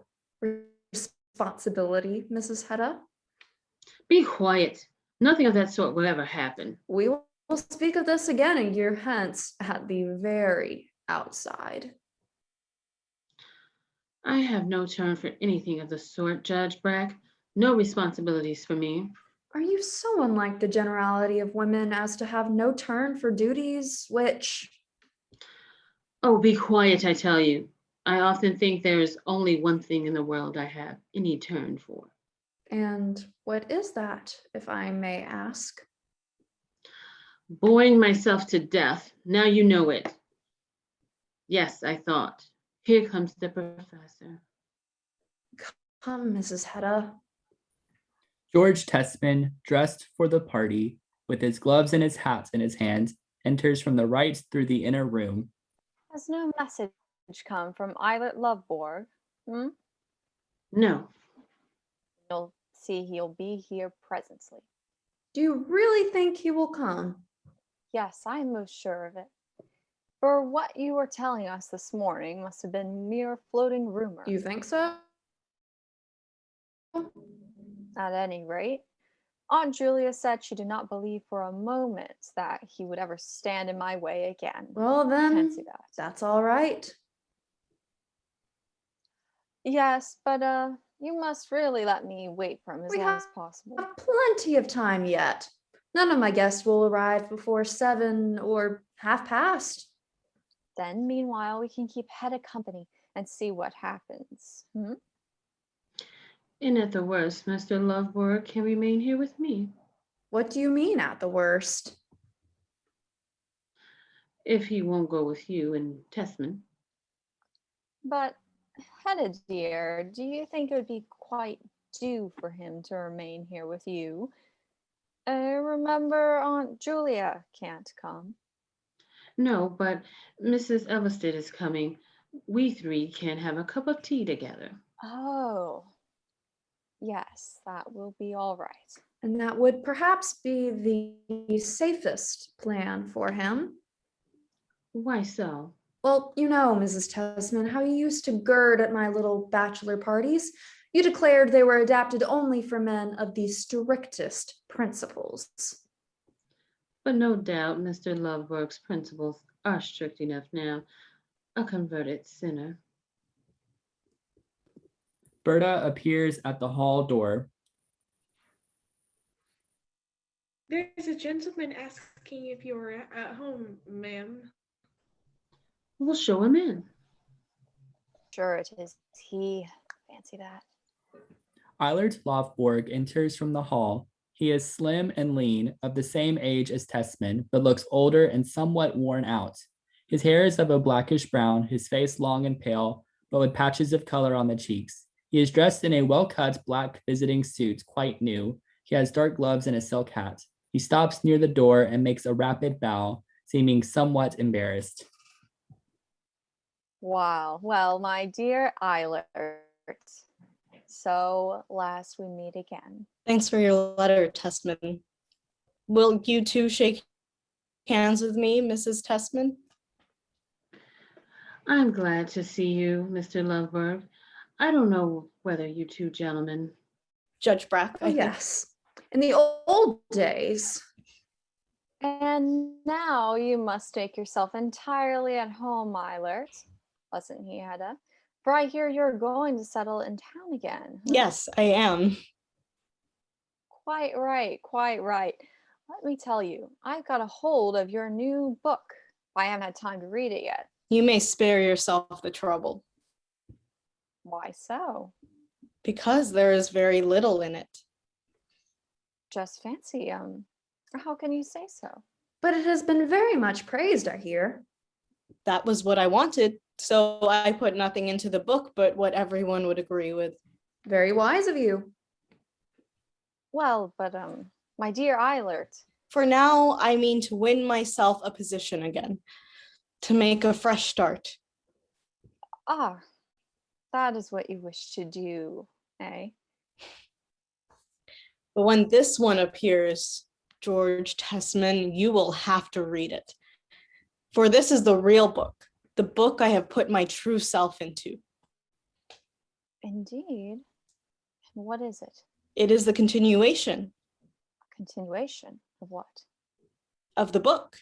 [SPEAKER 8] responsibility, Mrs. Hedda.
[SPEAKER 6] Be quiet. Nothing of that sort will ever happen.
[SPEAKER 8] We will speak of this again a year hence at the very outside.
[SPEAKER 6] I have no turn for anything of the sort, Judge Brack. No responsibilities for me.
[SPEAKER 8] Are you so unlike the generality of women as to have no turn for duties which...
[SPEAKER 6] Oh, be quiet, I tell you. I often think there is only one thing in the world I have any turn for.
[SPEAKER 8] And what is that, if I may ask?
[SPEAKER 6] Boring myself to death. Now you know it. Yes, I thought. Here comes the professor.
[SPEAKER 8] Come, Mrs. Hedda.
[SPEAKER 2] George Testman, dressed for the party, with his gloves and his hat in his hand, enters from the right through the inner room.
[SPEAKER 5] Has no message come from Eilert Lovborg? Hmm?
[SPEAKER 6] No,
[SPEAKER 5] You'll see he'll be here presently.
[SPEAKER 8] Do you really think he will come?
[SPEAKER 5] Yes, I am most sure of it. For what you were telling us this morning must have been mere floating rumor.
[SPEAKER 8] You think so?
[SPEAKER 5] At any rate, Aunt Julia said she did not believe for a moment that he would ever stand in my way again.
[SPEAKER 8] Well, then,
[SPEAKER 5] Fancy that.
[SPEAKER 8] that's all right.
[SPEAKER 5] Yes, but you must really let me wait for him as
[SPEAKER 8] We
[SPEAKER 5] long as possible.
[SPEAKER 8] Have plenty of time yet. None of my guests will arrive before 7 or half past.
[SPEAKER 5] Then, meanwhile, we can keep Hedda company and see what happens. Hmm?
[SPEAKER 6] and at the worst, Mr. Lovborg can remain here with me.
[SPEAKER 8] What do you mean at the worst?
[SPEAKER 6] If he won't go with you and Testman.
[SPEAKER 5] But, Hedda dear, do you think it would be quite due for him to remain here with you? Remember, Aunt Julia can't come.
[SPEAKER 6] No, but Mrs. Elveston is coming. We three can have a cup of tea together.
[SPEAKER 5] Oh, yes, that will be all right.
[SPEAKER 8] And that would perhaps be the safest plan for him.
[SPEAKER 6] Why so?
[SPEAKER 8] Well, you know, Mrs. Tessman, how you used to gird at my little bachelor parties. You declared they were adapted only for men of the strictest principles.
[SPEAKER 6] But no doubt Mr. Lovborg's principles are strict enough now. A converted sinner.
[SPEAKER 2] Berta appears at the hall door.
[SPEAKER 4] There's a gentleman asking if you're at home, ma'am.
[SPEAKER 6] We'll show him in.
[SPEAKER 5] Sure it is he. Fancy that.
[SPEAKER 2] Eilert Lovborg enters from the hall. He is slim and lean, of the same age as Testman, but looks older and somewhat worn out. His hair is of a blackish brown, his face long and pale, but with patches of color on the cheeks. He is dressed in a well-cut black visiting suit, quite new. He has dark gloves and a silk hat. He stops near the door and makes a rapid bow, seeming somewhat embarrassed.
[SPEAKER 5] Wow. Well, my dear Eilert, so last we meet again.
[SPEAKER 9] Thanks for your letter, Testman. Will you two shake hands with me, Mrs. Testman?
[SPEAKER 6] I'm glad to see you, Mr. Lovborg. I don't know whether you two gentlemen.
[SPEAKER 9] Judge Brack,
[SPEAKER 8] Oh,
[SPEAKER 9] I think.
[SPEAKER 8] yes. In the old days.
[SPEAKER 5] And now you must make yourself entirely at home, Eilert. Wasn't he, Hedda? For I hear you're going to settle in town again. Huh?
[SPEAKER 9] Yes, I am.
[SPEAKER 5] Quite right, quite right. Let me tell you, I've got a hold of your new book. I haven't had time to read it yet.
[SPEAKER 9] You may spare yourself the trouble.
[SPEAKER 5] Why so?
[SPEAKER 9] Because there is very little in it.
[SPEAKER 5] Just fancy, how can you say so?
[SPEAKER 8] But it has been very much praised, I hear.
[SPEAKER 9] That was what I wanted, so I put nothing into the book but what everyone would agree with.
[SPEAKER 8] Very wise of you.
[SPEAKER 5] Well, but my dear Eilert,
[SPEAKER 9] For now, I mean to win myself a position again, to make a fresh start.
[SPEAKER 5] ah, that is what you wish to do, eh?
[SPEAKER 9] But when this one appears, George Tessman, you will have to read it. For this is the real book, the book I have put my true self into.
[SPEAKER 5] Indeed. And what is it?
[SPEAKER 9] It is the continuation
[SPEAKER 5] Continuation of what?
[SPEAKER 9] of the book,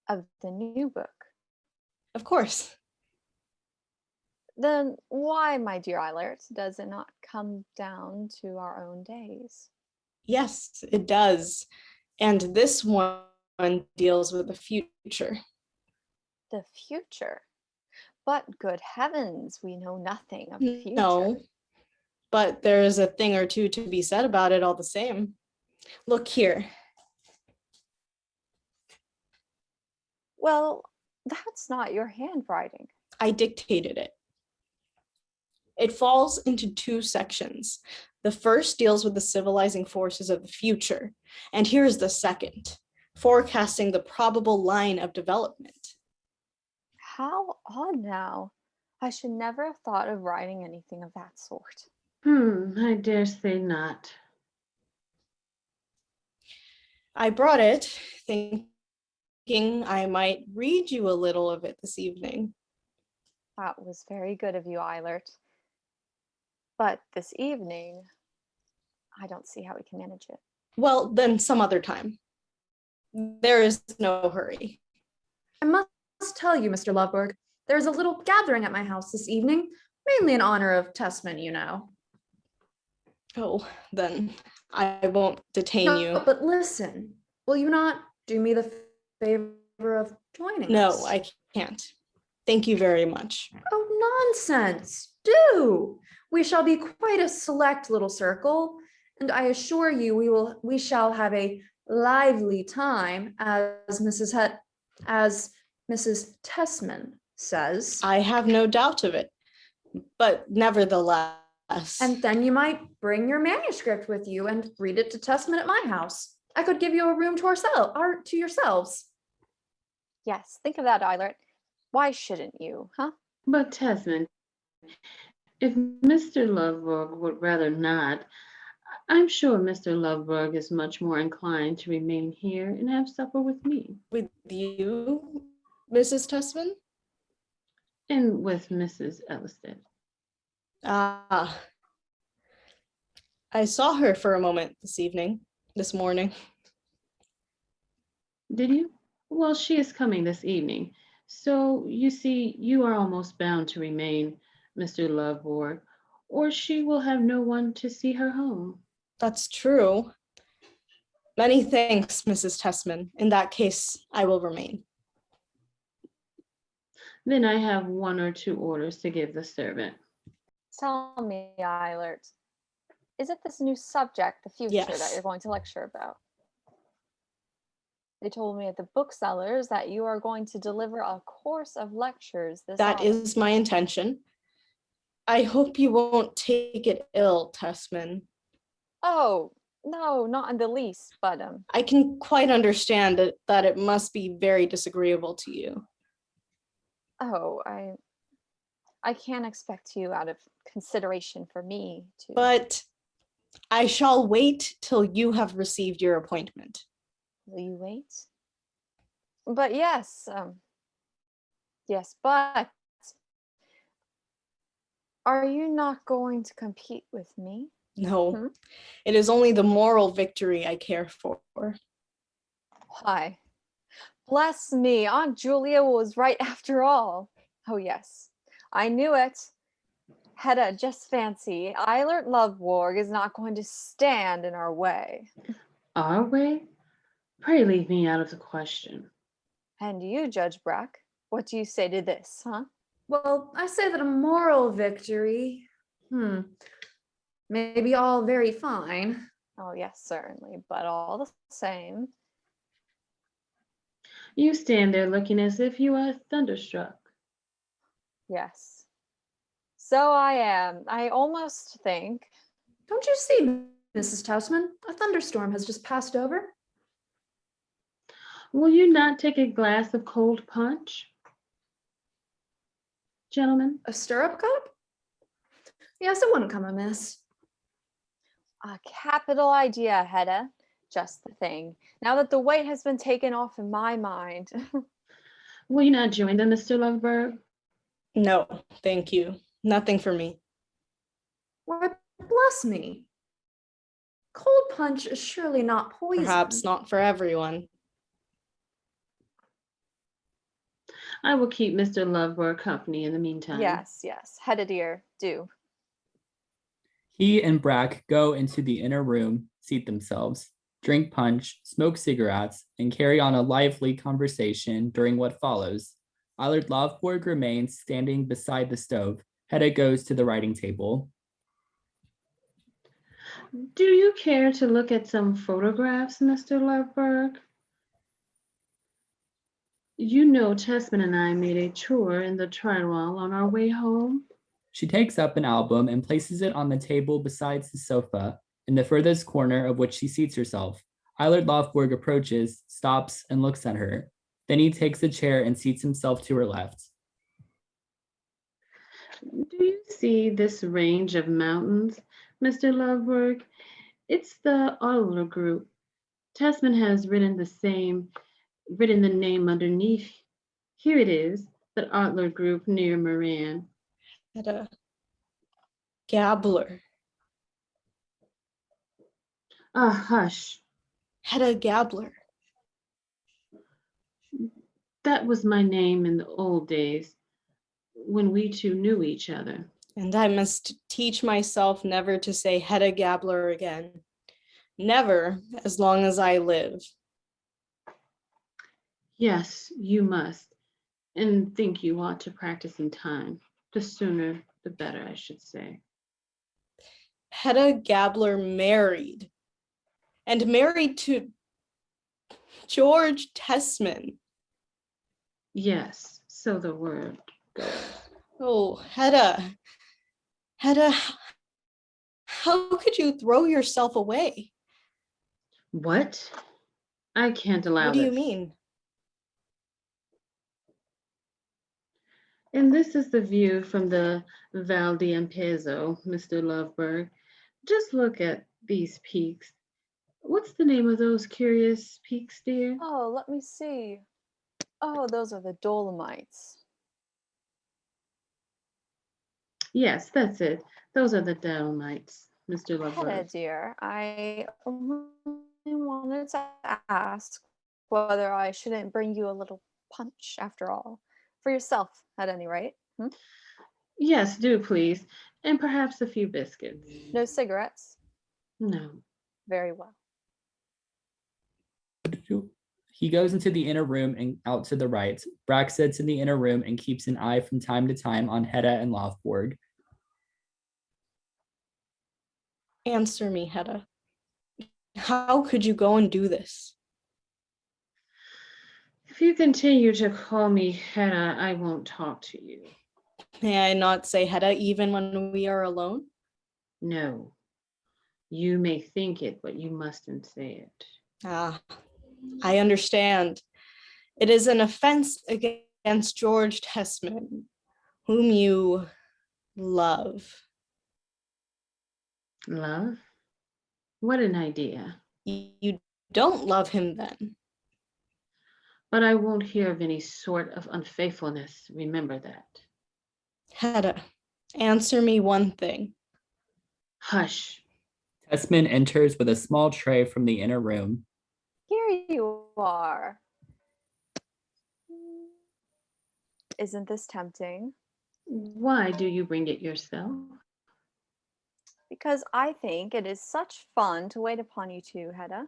[SPEAKER 5] Of the new book.
[SPEAKER 9] of course.
[SPEAKER 5] Then why, my dear Eilert, does it not come down to our own days?
[SPEAKER 9] Yes, it does. And this one deals with the future.
[SPEAKER 5] The future? But good heavens, we know nothing of the future.
[SPEAKER 9] No, but there is a thing or two to be said about it all the same. Look here.
[SPEAKER 5] Well, that's not your handwriting.
[SPEAKER 9] I dictated it. It falls into two sections. The first deals with the civilizing forces of the future, and here's the second, forecasting the probable line of development.
[SPEAKER 5] How odd now. I should never have thought of writing anything of that sort.
[SPEAKER 6] I dare say not.
[SPEAKER 9] I brought it, thinking I might read you a little of it this evening.
[SPEAKER 5] That was very good of you, Eilert. But this evening, I don't see how we can manage it.
[SPEAKER 9] Well, then some other time. There is no hurry.
[SPEAKER 8] I must tell you, Mr. Loveberg, there's a little gathering at my house this evening, mainly in honor of Tessman, you know.
[SPEAKER 9] Oh, then I won't detain
[SPEAKER 8] No,
[SPEAKER 9] you.
[SPEAKER 8] but listen, will you not do me the favor of joining us?
[SPEAKER 9] No, I can't. Thank you very much.
[SPEAKER 8] Oh, nonsense. Do. We shall be quite a select little circle, and I assure you we shall have a lively time, as Mrs. Tessman says.
[SPEAKER 9] I have no doubt of it, but nevertheless.
[SPEAKER 8] And then you might bring your manuscript with you and read it to Tessman at my house. I could give you a room to yourselves.
[SPEAKER 5] Yes, think of that, Eilert. Why shouldn't you, huh?
[SPEAKER 6] But Tesman, if Mr. Loveberg would rather not, I'm sure Mr. Loveberg is much more inclined to remain here and have supper with me.
[SPEAKER 9] With you, Mrs. Tessman?
[SPEAKER 6] And with Mrs. Elliston.
[SPEAKER 9] Ah. I saw her for a moment this morning.
[SPEAKER 6] Did you? Well, she is coming this evening. So, you see, you are almost bound to remain, Mr. Loveberg, or she will have no one to see her home.
[SPEAKER 9] That's true. Many thanks, Mrs. Tessman. In that case, I will remain.
[SPEAKER 6] Then I have one or two orders to give the servant.
[SPEAKER 5] Tell me, Eilert, is it this new subject, the future,
[SPEAKER 9] Yes.
[SPEAKER 5] that you're going to lecture about? They told me at the booksellers that you are going to deliver a course of lectures this
[SPEAKER 9] That
[SPEAKER 5] autumn.
[SPEAKER 9] is my intention. I hope you won't take it ill, Tessman.
[SPEAKER 5] Oh, no, not in the least, but
[SPEAKER 9] I can quite understand that it must be very disagreeable to you.
[SPEAKER 5] oh, I can't expect you out of consideration for me to.
[SPEAKER 9] But I shall wait till you have received your appointment.
[SPEAKER 5] Will you wait? But yes, but are you not going to compete with me?
[SPEAKER 9] No, It is only the moral victory I care for.
[SPEAKER 5] Why? Bless me, Aunt Julia was right after all. Oh yes, I knew it. Hedda, just fancy, Eilert Loveborg is not going to stand in our way.
[SPEAKER 6] Our way? Pray leave me out of the question.
[SPEAKER 5] And you, Judge Brack, what do you say to this, huh?
[SPEAKER 8] Well, I say that a moral victory, may be all very fine.
[SPEAKER 5] Oh yes, certainly, but all the same.
[SPEAKER 6] You stand there looking as if you are thunderstruck.
[SPEAKER 5] Yes. So I am. I almost think.
[SPEAKER 8] Don't you see, Mrs. Tessman? A thunderstorm has just passed over.
[SPEAKER 6] Will you not take a glass of cold punch? Gentlemen?
[SPEAKER 8] A stirrup cup? Yes, it wouldn't come amiss.
[SPEAKER 5] A capital idea, Hedda. Just the thing. Now that the weight has been taken off in my mind.
[SPEAKER 6] Will you not join them, Mr. Loveberg?
[SPEAKER 9] No, thank you. Nothing for me.
[SPEAKER 8] Why, bless me. Cold punch is surely not poison.
[SPEAKER 9] Perhaps not for everyone.
[SPEAKER 6] I will keep Mr. Loveberg company in the meantime.
[SPEAKER 5] Yes, Hedda dear, do.
[SPEAKER 2] He and Brack go into the inner room, seat themselves, drink punch, smoke cigarettes, and carry on a lively conversation during what follows. Eilert Lovborg remains standing beside the stove. Hedda goes to the writing table.
[SPEAKER 6] Do you care to look at some photographs, Mr. Loveberg? You know Tessman and I made a tour in the Tyrol on our way home.
[SPEAKER 2] She takes up an album and places it on the table beside the sofa, in the furthest corner of which she seats herself. Eilert Lovborg approaches, stops, and looks at her. Then he takes a chair and seats himself to her left.
[SPEAKER 6] Do you see this range of mountains, Mr. Loveberg? It's the Adler group. Tessman has written the name underneath. Here it is, the Adler group near Moran.
[SPEAKER 9] Hedda Gabler.
[SPEAKER 6] Ah, hush.
[SPEAKER 9] Hedda Gabler.
[SPEAKER 6] That was my name in the old days, when we two knew each other.
[SPEAKER 9] And I must teach myself never to say Hedda Gabler again. Never, as long as I live.
[SPEAKER 6] Yes, you must, and think you ought to practice in time. The sooner, the better, I should say.
[SPEAKER 9] Hedda Gabler married. And married to George Tessman.
[SPEAKER 6] Yes, so the word goes.
[SPEAKER 9] Oh, Hedda, how could you throw yourself away?
[SPEAKER 6] What? I can't allow
[SPEAKER 9] What do you
[SPEAKER 6] this.
[SPEAKER 9] mean?
[SPEAKER 6] And this is the view from the Val di Ampezzo, Mr. Loveberg. Just look at these peaks. What's the name of those curious peaks, dear?
[SPEAKER 5] Oh, let me see. Oh, those are the Dolomites.
[SPEAKER 6] Yes, that's it. Those are the Dolomites, Mr.
[SPEAKER 5] Hedda
[SPEAKER 6] Loveberg.
[SPEAKER 5] dear, I only wanted to ask whether I shouldn't bring you a little punch after all. For yourself, at any rate.
[SPEAKER 6] Yes, do please. And perhaps a few biscuits.
[SPEAKER 5] No cigarettes?
[SPEAKER 6] No.
[SPEAKER 5] Very well.
[SPEAKER 2] He goes into the inner room and out to the right. Brack sits in the inner room and keeps an eye from time to time on Hedda and Lovborg.
[SPEAKER 9] Answer me, Hedda. How could you go and do this?
[SPEAKER 6] If you continue to call me Hedda, I won't talk to you.
[SPEAKER 9] May I not say Hedda even when we are alone?
[SPEAKER 6] No. You may think it, but you mustn't say it.
[SPEAKER 9] Ah, I understand. It is an offense against George Tessman, whom you love.
[SPEAKER 6] Love? What an idea.
[SPEAKER 9] You don't love him then.
[SPEAKER 6] But I won't hear of any sort of unfaithfulness. Remember that.
[SPEAKER 9] Hedda, answer me one thing.
[SPEAKER 6] Hush.
[SPEAKER 2] Tessman enters with a small tray from the inner room.
[SPEAKER 5] Here you are. Isn't this tempting?
[SPEAKER 6] Why do you bring it yourself?
[SPEAKER 5] Because I think it is such fun to wait upon you two, Hedda.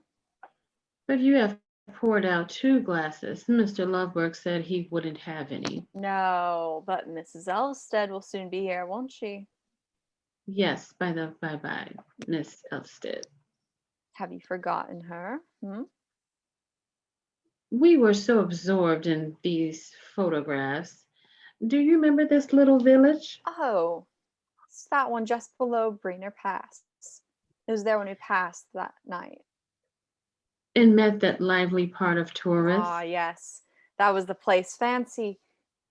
[SPEAKER 6] But you have poured out 2 glasses. Mr. Loveberg said he wouldn't have any.
[SPEAKER 5] No, but Mrs. Elstead will soon be here, won't she?
[SPEAKER 6] Yes, bye-bye, Miss Elstead.
[SPEAKER 5] Have you forgotten her?
[SPEAKER 6] We were so absorbed in these photographs. Do you remember this little village?
[SPEAKER 5] Oh, it's that one just below Breener Pass. It was there when we passed that night.
[SPEAKER 6] And met that lively part of tourists?
[SPEAKER 5] Ah, yes. That was the place. Fancy.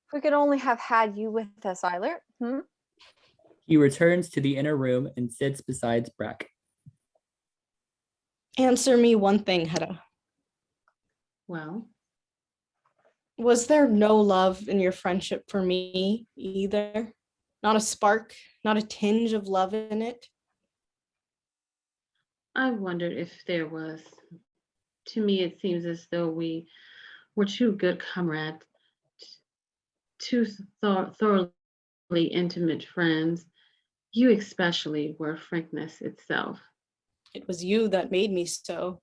[SPEAKER 5] If we could only have had you with us, Eilert.
[SPEAKER 2] He returns to the inner room and sits beside Breck.
[SPEAKER 9] Answer me one thing, Hedda.
[SPEAKER 6] Well,
[SPEAKER 9] Was there no love in your friendship for me either? Not a spark, not a tinge of love in it?
[SPEAKER 6] I wondered if there was. To me, it seems as though we were two good comrades, two thoroughly intimate friends. You especially were frankness itself.
[SPEAKER 9] It was you that made me so.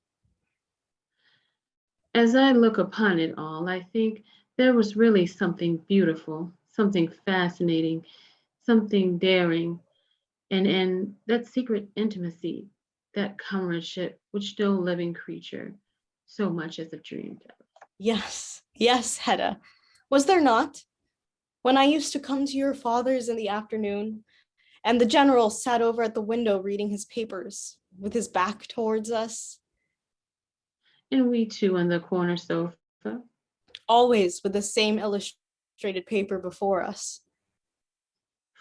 [SPEAKER 6] As I look upon it all, I think there was really something beautiful, something fascinating, something daring, and in that secret intimacy, that comradeship which no living creature so much as a dreamed of.
[SPEAKER 9] Yes, yes, Hedda. Was there not? When I used to come to your father's in the afternoon, and the general sat over at the window reading his papers with his back towards us.
[SPEAKER 6] And we two on the corner sofa.
[SPEAKER 9] Always with the same illustrated paper before us.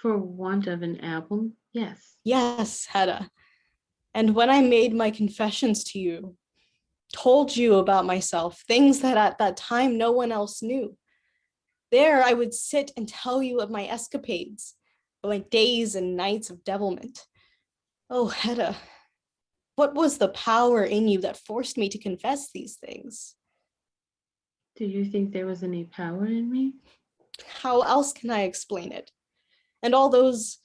[SPEAKER 6] For want of an album, yes.
[SPEAKER 9] Yes, Hedda. And when I made my confessions to you, told you about myself, things that at that time no one else knew, there I would sit and tell you of my escapades, my days and nights of devilment. Oh, Hedda, what was the power in you that forced me to confess these things?
[SPEAKER 6] Do you think there was any power in me?
[SPEAKER 9] How else can I explain it? And all those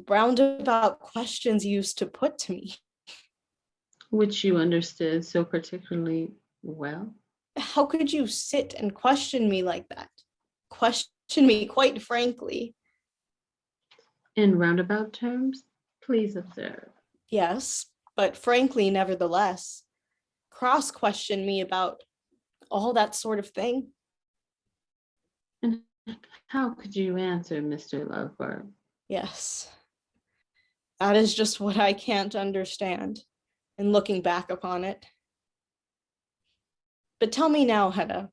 [SPEAKER 9] roundabout questions you used to put to me.
[SPEAKER 6] Which you understood so particularly well?
[SPEAKER 9] How could you sit and question me like that? Question me quite frankly.
[SPEAKER 6] In roundabout terms, please observe.
[SPEAKER 9] Yes, but frankly, nevertheless. Cross-question me about all that sort of thing.
[SPEAKER 6] And how could you answer, Mr. Lovebird?
[SPEAKER 9] Yes. That is just what I can't understand in looking back upon it. But tell me now, Hedda,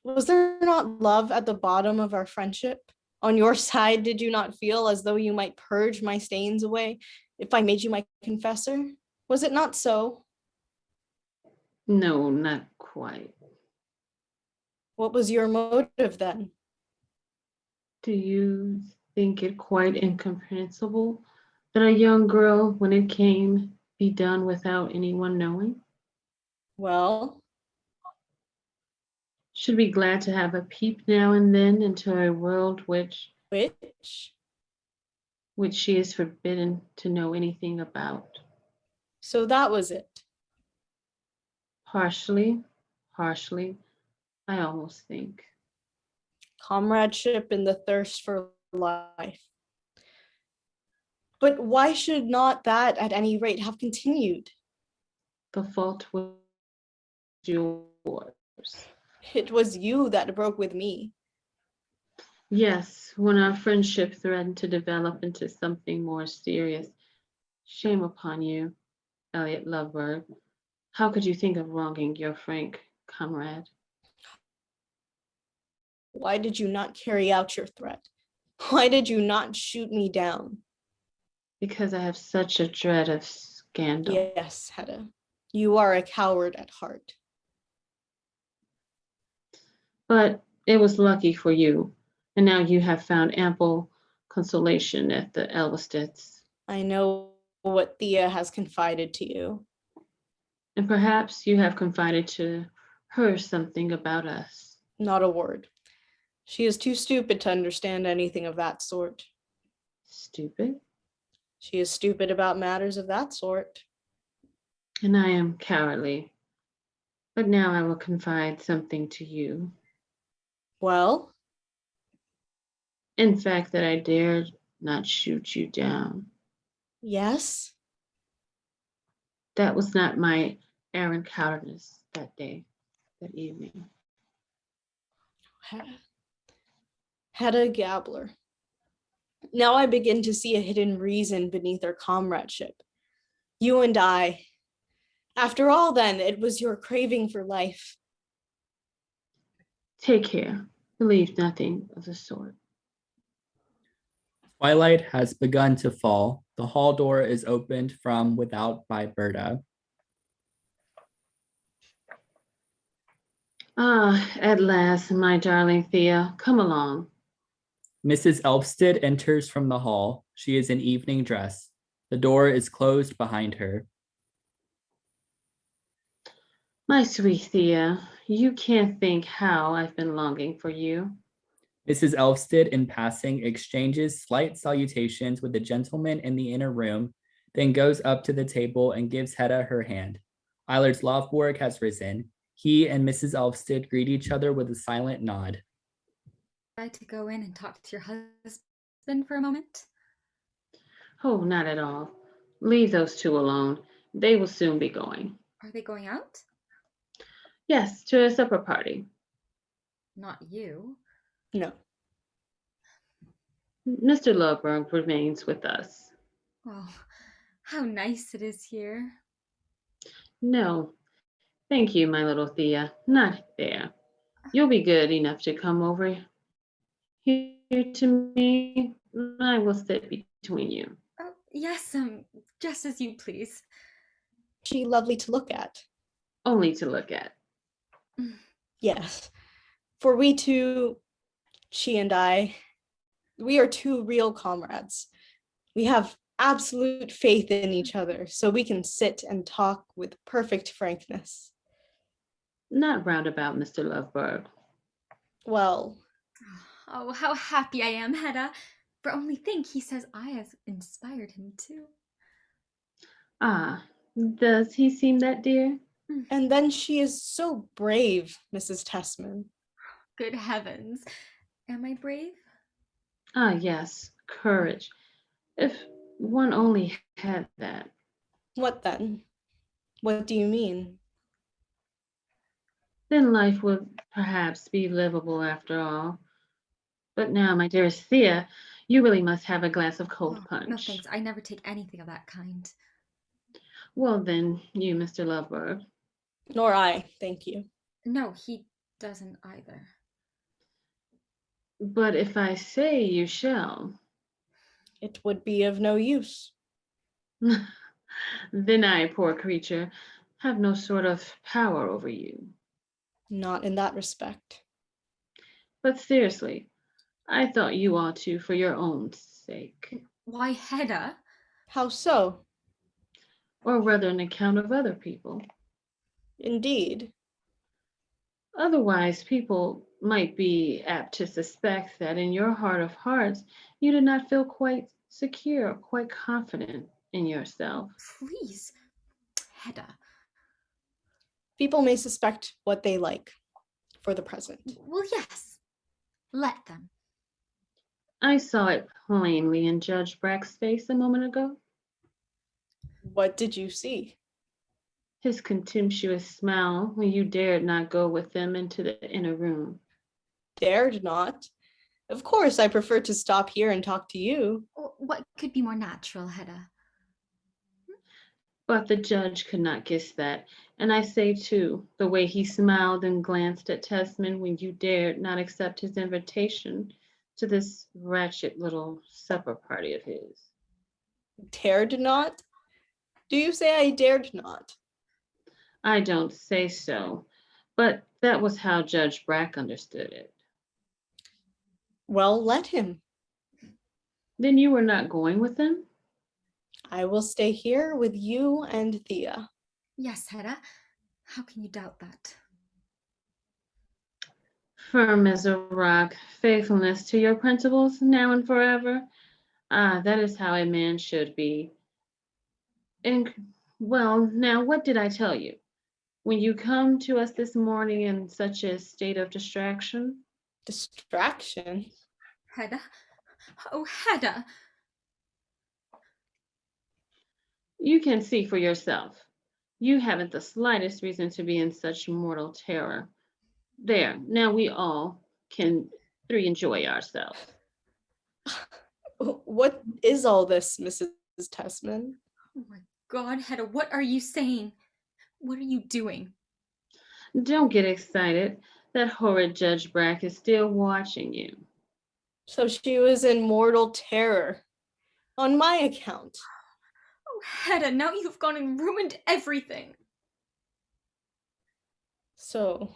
[SPEAKER 9] was there not love at the bottom of our friendship? On your side, did you not feel as though you might purge my stains away if I made you my confessor? Was it not so?
[SPEAKER 6] No, not quite.
[SPEAKER 9] What was your motive then?
[SPEAKER 6] Do you think it quite incomprehensible that a young girl, when it came, be done without anyone knowing?
[SPEAKER 9] Well,
[SPEAKER 6] Should be glad to have a peep now and then into a world which she is forbidden to know anything about.
[SPEAKER 9] So that was it.
[SPEAKER 6] Partially, I almost think.
[SPEAKER 9] Comradeship and the thirst for life. But why should not that at any rate have continued?
[SPEAKER 6] The fault was yours.
[SPEAKER 9] It was you that broke with me.
[SPEAKER 6] Yes, when our friendship threatened to develop into something more serious. Shame upon you, Elliot Lovebird. How could you think of wronging your frank comrade?
[SPEAKER 9] Why did you not carry out your threat? Why did you not shoot me down?
[SPEAKER 6] Because I have such a dread of scandal.
[SPEAKER 9] Yes, Hedda, you are a coward at heart.
[SPEAKER 6] But it was lucky for you, and now you have found ample consolation at the Elvesteds.
[SPEAKER 9] I know what Thea has confided to you.
[SPEAKER 6] And perhaps you have confided to her something about us.
[SPEAKER 9] Not a word. She is too stupid to understand anything of that sort.
[SPEAKER 6] Stupid?
[SPEAKER 9] She is stupid about matters of that sort.
[SPEAKER 6] And I am cowardly. But now I will confide something to you.
[SPEAKER 9] Well?
[SPEAKER 6] In fact, that I dared not shoot you down.
[SPEAKER 9] Yes?
[SPEAKER 6] That was not my errant cowardice that day. that evening.
[SPEAKER 9] Hedda Gabler. Now I begin to see a hidden reason beneath our comradeship. You and I. After all, then, it was your craving for life.
[SPEAKER 6] Take care. Believe nothing of the sort.
[SPEAKER 2] Twilight has begun to fall. The hall door is opened from without by Berta.
[SPEAKER 6] Ah, at last, my darling Thea, come along.
[SPEAKER 2] Mrs. Elvsted enters from the hall. She is in evening dress. The door is closed behind her.
[SPEAKER 6] My sweet Thea, you can't think how I've been longing for you.
[SPEAKER 2] Mrs. Elvsted, in passing, exchanges slight salutations with the gentleman in the inner room, then goes up to the table and gives Hedda her hand. Eilert Lovborg has risen. He and Mrs. Elvsted greet each other with a silent nod.
[SPEAKER 7] Try to go in and talk to your husband for a moment?
[SPEAKER 6] Oh, not at all. Leave those two alone. They will soon be going.
[SPEAKER 7] Are they going out?
[SPEAKER 6] Yes, to a supper party.
[SPEAKER 7] Not you.
[SPEAKER 9] No.
[SPEAKER 6] Mr. Lovborg remains with us.
[SPEAKER 7] Oh, how nice it is here.
[SPEAKER 6] No, thank you, my little Thea. Not there. You'll be good enough to come over here to me. I will sit between you.
[SPEAKER 7] Oh, yes, just as you please.
[SPEAKER 9] She lovely to look at.
[SPEAKER 6] Only to look at.
[SPEAKER 9] Yes. For we two, she and I, we are two real comrades. We have absolute faith in each other, so we can sit and talk with perfect frankness.
[SPEAKER 6] Not roundabout, Mr. Lovborg.
[SPEAKER 9] Well,
[SPEAKER 7] Oh, how happy I am, Hedda. For only think, he says I have inspired him too.
[SPEAKER 6] Ah, does he seem that dear?
[SPEAKER 9] and then she is so brave, Mrs. Tessman.
[SPEAKER 7] Good heavens. Am I brave?
[SPEAKER 6] Ah, yes, courage. If one only had that.
[SPEAKER 9] What then? What do you mean?
[SPEAKER 6] Then life would perhaps be livable after all. But now, my dearest Thea, you really must have a glass of cold punch.
[SPEAKER 7] No thanks, I never take anything of that kind.
[SPEAKER 6] Well then, you, Mr. Lovborg.
[SPEAKER 9] Nor I, thank you.
[SPEAKER 7] No, he doesn't either.
[SPEAKER 6] But if I say you shall,
[SPEAKER 9] It would be of no use.
[SPEAKER 6] then I, poor creature, have no sort of power over you.
[SPEAKER 9] Not in that respect.
[SPEAKER 6] But seriously, I thought you ought to for your own sake.
[SPEAKER 7] Why, Hedda?
[SPEAKER 9] How so?
[SPEAKER 6] Or rather an account of other people.
[SPEAKER 9] Indeed.
[SPEAKER 6] Otherwise, people might be apt to suspect that in your heart of hearts, you do not feel quite secure, quite confident in yourself.
[SPEAKER 7] Please, Hedda.
[SPEAKER 9] People may suspect what they like for the present.
[SPEAKER 7] Well, yes. Let them.
[SPEAKER 6] I saw it plainly in Judge Brack's face a moment ago.
[SPEAKER 9] What did you see?
[SPEAKER 6] His contemptuous smile when you dared not go with them into the inner room.
[SPEAKER 9] Dared not. Of course, I prefer to stop here and talk to you.
[SPEAKER 7] What could be more natural, Hedda?
[SPEAKER 6] But the judge could not guess that. And I say, too, the way he smiled and glanced at Tesman when you dared not accept his invitation to this ratchet little supper party of his.
[SPEAKER 9] Dared not? Do you say I dared not?
[SPEAKER 6] I don't say so, but that was how Judge Brack understood it.
[SPEAKER 9] Well, let him.
[SPEAKER 6] Then you were not going with him?
[SPEAKER 9] I will stay here with you and Thea.
[SPEAKER 7] Yes, Hedda. How can you doubt that?
[SPEAKER 6] Firm as a rock, faithfulness to your principles now and forever. Ah, that is how a man should be. And, well, now what did I tell you? When you come to us this morning in such a state of distraction?
[SPEAKER 9] Distraction?
[SPEAKER 7] Hedda? Oh, Hedda!
[SPEAKER 6] You can see for yourself. You haven't the slightest reason to be in such mortal terror. There, now we all can enjoy ourselves.
[SPEAKER 9] What is all this, Mrs. Tessman?
[SPEAKER 7] Oh my God, Hedda, what are you saying? What are you doing?
[SPEAKER 6] Don't get excited. That horrid Judge Brack is still watching you.
[SPEAKER 9] So she was in mortal terror on my account.
[SPEAKER 7] Oh, Hedda, now you've gone and ruined everything.
[SPEAKER 9] So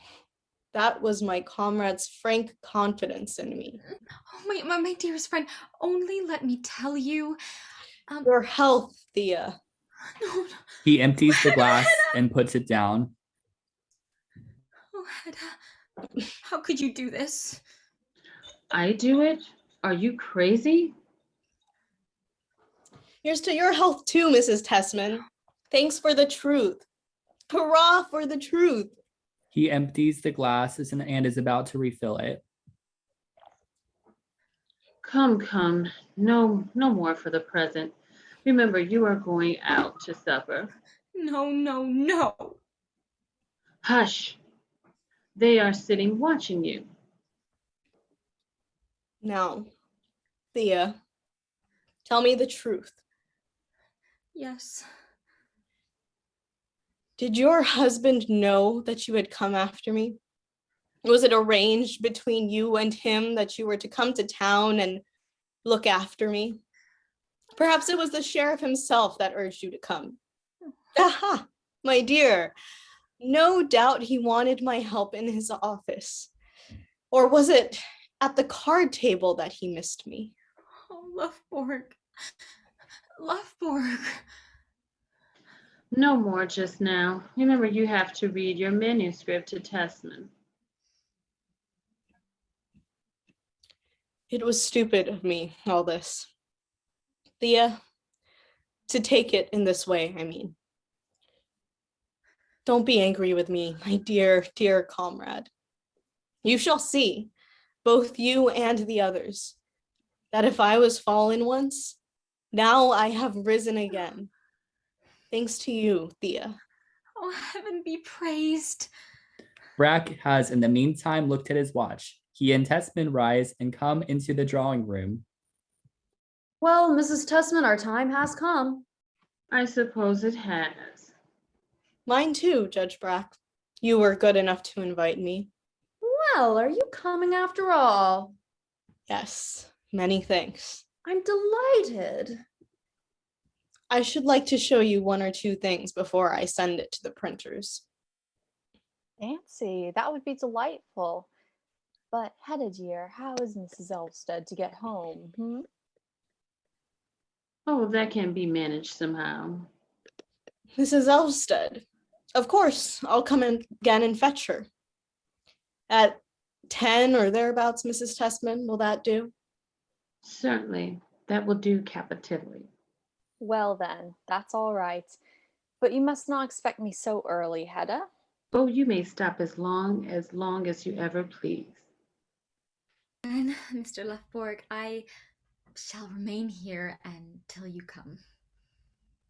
[SPEAKER 9] that was my comrade's frank confidence in me.
[SPEAKER 7] Oh, my dearest friend, only let me tell you.
[SPEAKER 9] Your health, Thea.
[SPEAKER 7] No.
[SPEAKER 2] He empties the
[SPEAKER 7] Hedda,
[SPEAKER 2] glass
[SPEAKER 7] Hedda!
[SPEAKER 2] and puts it down.
[SPEAKER 7] Oh, Hedda, how could you do this?
[SPEAKER 6] I do it? Are you crazy?
[SPEAKER 9] Here's to your health too, Mrs. Tessman. Thanks for the truth. Hurrah for the truth.
[SPEAKER 2] He empties the glass and is about to refill it.
[SPEAKER 6] Come. No more for the present. Remember, you are going out to supper.
[SPEAKER 7] No.
[SPEAKER 6] Hush. They are sitting watching you.
[SPEAKER 9] Now, Thea, tell me the truth.
[SPEAKER 7] Yes.
[SPEAKER 9] Did your husband know that you had come after me? Was it arranged between you and him that you were to come to town and look after me? Perhaps it was the sheriff himself that urged you to come. Aha, my dear, no doubt he wanted my help in his office. Or was it at the card table that he missed me?
[SPEAKER 7] Oh, Loveborg.
[SPEAKER 6] No more just now. Remember, you have to read your manuscript to Tessman.
[SPEAKER 9] It was stupid of me, all this. Thea, to take it in this way, I mean. Don't be angry with me, my dear comrade. You shall see, both you and the others, that if I was fallen once, now I have risen again. Thanks to you, Thea.
[SPEAKER 7] Oh, heaven be praised.
[SPEAKER 2] Brack has in the meantime looked at his watch. He and Tessman rise and come into the drawing room.
[SPEAKER 8] Well, Mrs. Tessman, our time has come.
[SPEAKER 6] I suppose it has.
[SPEAKER 9] Mine too, Judge Brack. You were good enough to invite me.
[SPEAKER 8] Well, are you coming after all?
[SPEAKER 9] Yes, many thanks.
[SPEAKER 8] I'm delighted.
[SPEAKER 9] I should like to show you one or two things before I send it to the printers.
[SPEAKER 5] Fancy, that would be delightful. But Hedda dear, how is Mrs. Elvsted to get home?
[SPEAKER 6] Oh, that can be managed somehow.
[SPEAKER 9] Mrs. Elvsted. Of course, I'll come in again and fetch her. At 10 or thereabouts, Mrs. Tessman, will that do?
[SPEAKER 6] Certainly, that will do capitally.
[SPEAKER 5] Well then, that's all right. But you must not expect me so early, Hedda.
[SPEAKER 6] Oh, you may stop as long as you ever please.
[SPEAKER 7] And Mr. Loveborg, I shall remain here until you come.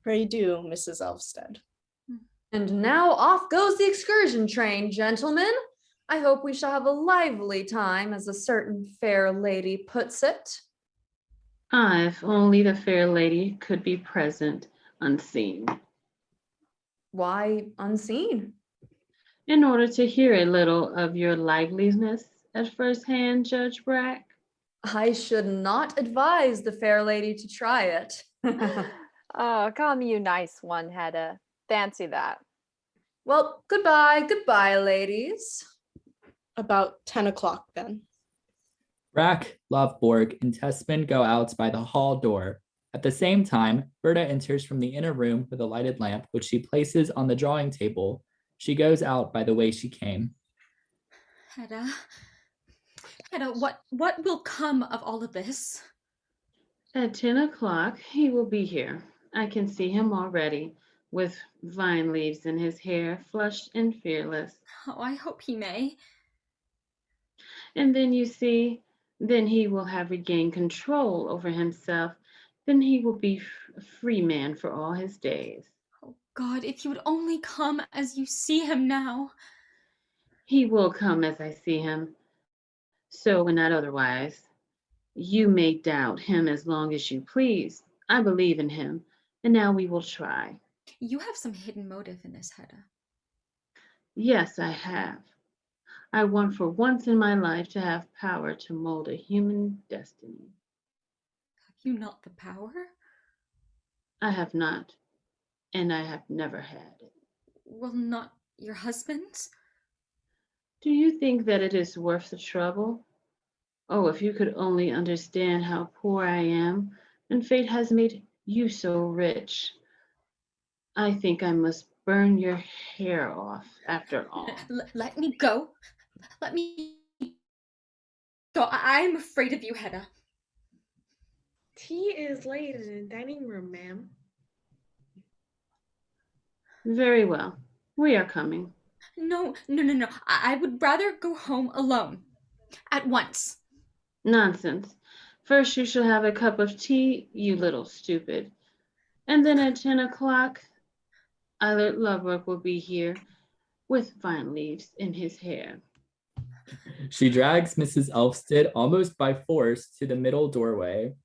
[SPEAKER 9] Pray do, Mrs. Elvsted.
[SPEAKER 8] And now off goes the excursion train, gentlemen. I hope we shall have a lively time, as a certain fair lady puts it.
[SPEAKER 6] Ah, if only the fair lady could be present, unseen.
[SPEAKER 8] Why unseen?
[SPEAKER 6] In order to hear a little of your liveliness at first hand, Judge Brack.
[SPEAKER 8] I should not advise the fair lady to try it.
[SPEAKER 5] Oh, call me you nice one, Hedda. Fancy that.
[SPEAKER 8] Well, goodbye, ladies.
[SPEAKER 9] About 10 o'clock then.
[SPEAKER 2] Brack, Loveborg, and Tessman go out by the hall door. At the same time, Berta enters from the inner room with a lighted lamp, which she places on the drawing table. She goes out by the way she came.
[SPEAKER 7] Hedda, what will come of all of this?
[SPEAKER 6] At 10 o'clock, he will be here. I can see him already, with vine leaves in his hair, flushed and fearless.
[SPEAKER 7] Oh, I hope he may.
[SPEAKER 6] And then you see, then he will have regained control over himself. Then he will be a free man for all his days.
[SPEAKER 7] Oh, God, if you would only come as you see him now.
[SPEAKER 6] He will come as I see him, so and not otherwise. You may doubt him as long as you please. I believe in him, and now we will try.
[SPEAKER 7] You have some hidden motive in this, Hedda.
[SPEAKER 6] Yes, I have. I want for once in my life to have power to mold a human destiny.
[SPEAKER 7] Have you not the power?
[SPEAKER 6] I have not, and I have never had it.
[SPEAKER 7] Well, not your husband's?
[SPEAKER 6] Do you think that it is worth the trouble? Oh, if you could only understand how poor I am, and fate has made you so rich. I think I must burn your hair off after all.
[SPEAKER 7] Let me go. Let me go. I'm afraid of you, Hedda.
[SPEAKER 4] Tea is laid in the dining room, ma'am.
[SPEAKER 6] Very well. We are coming.
[SPEAKER 7] No. I would rather go home alone. At once.
[SPEAKER 6] Nonsense. First you shall have a cup of tea, you little stupid. And then at 10 o'clock, Eilert Lovework will be here with vine leaves in his hair.
[SPEAKER 2] She drags Mrs. Elfstead almost by force to the middle doorway.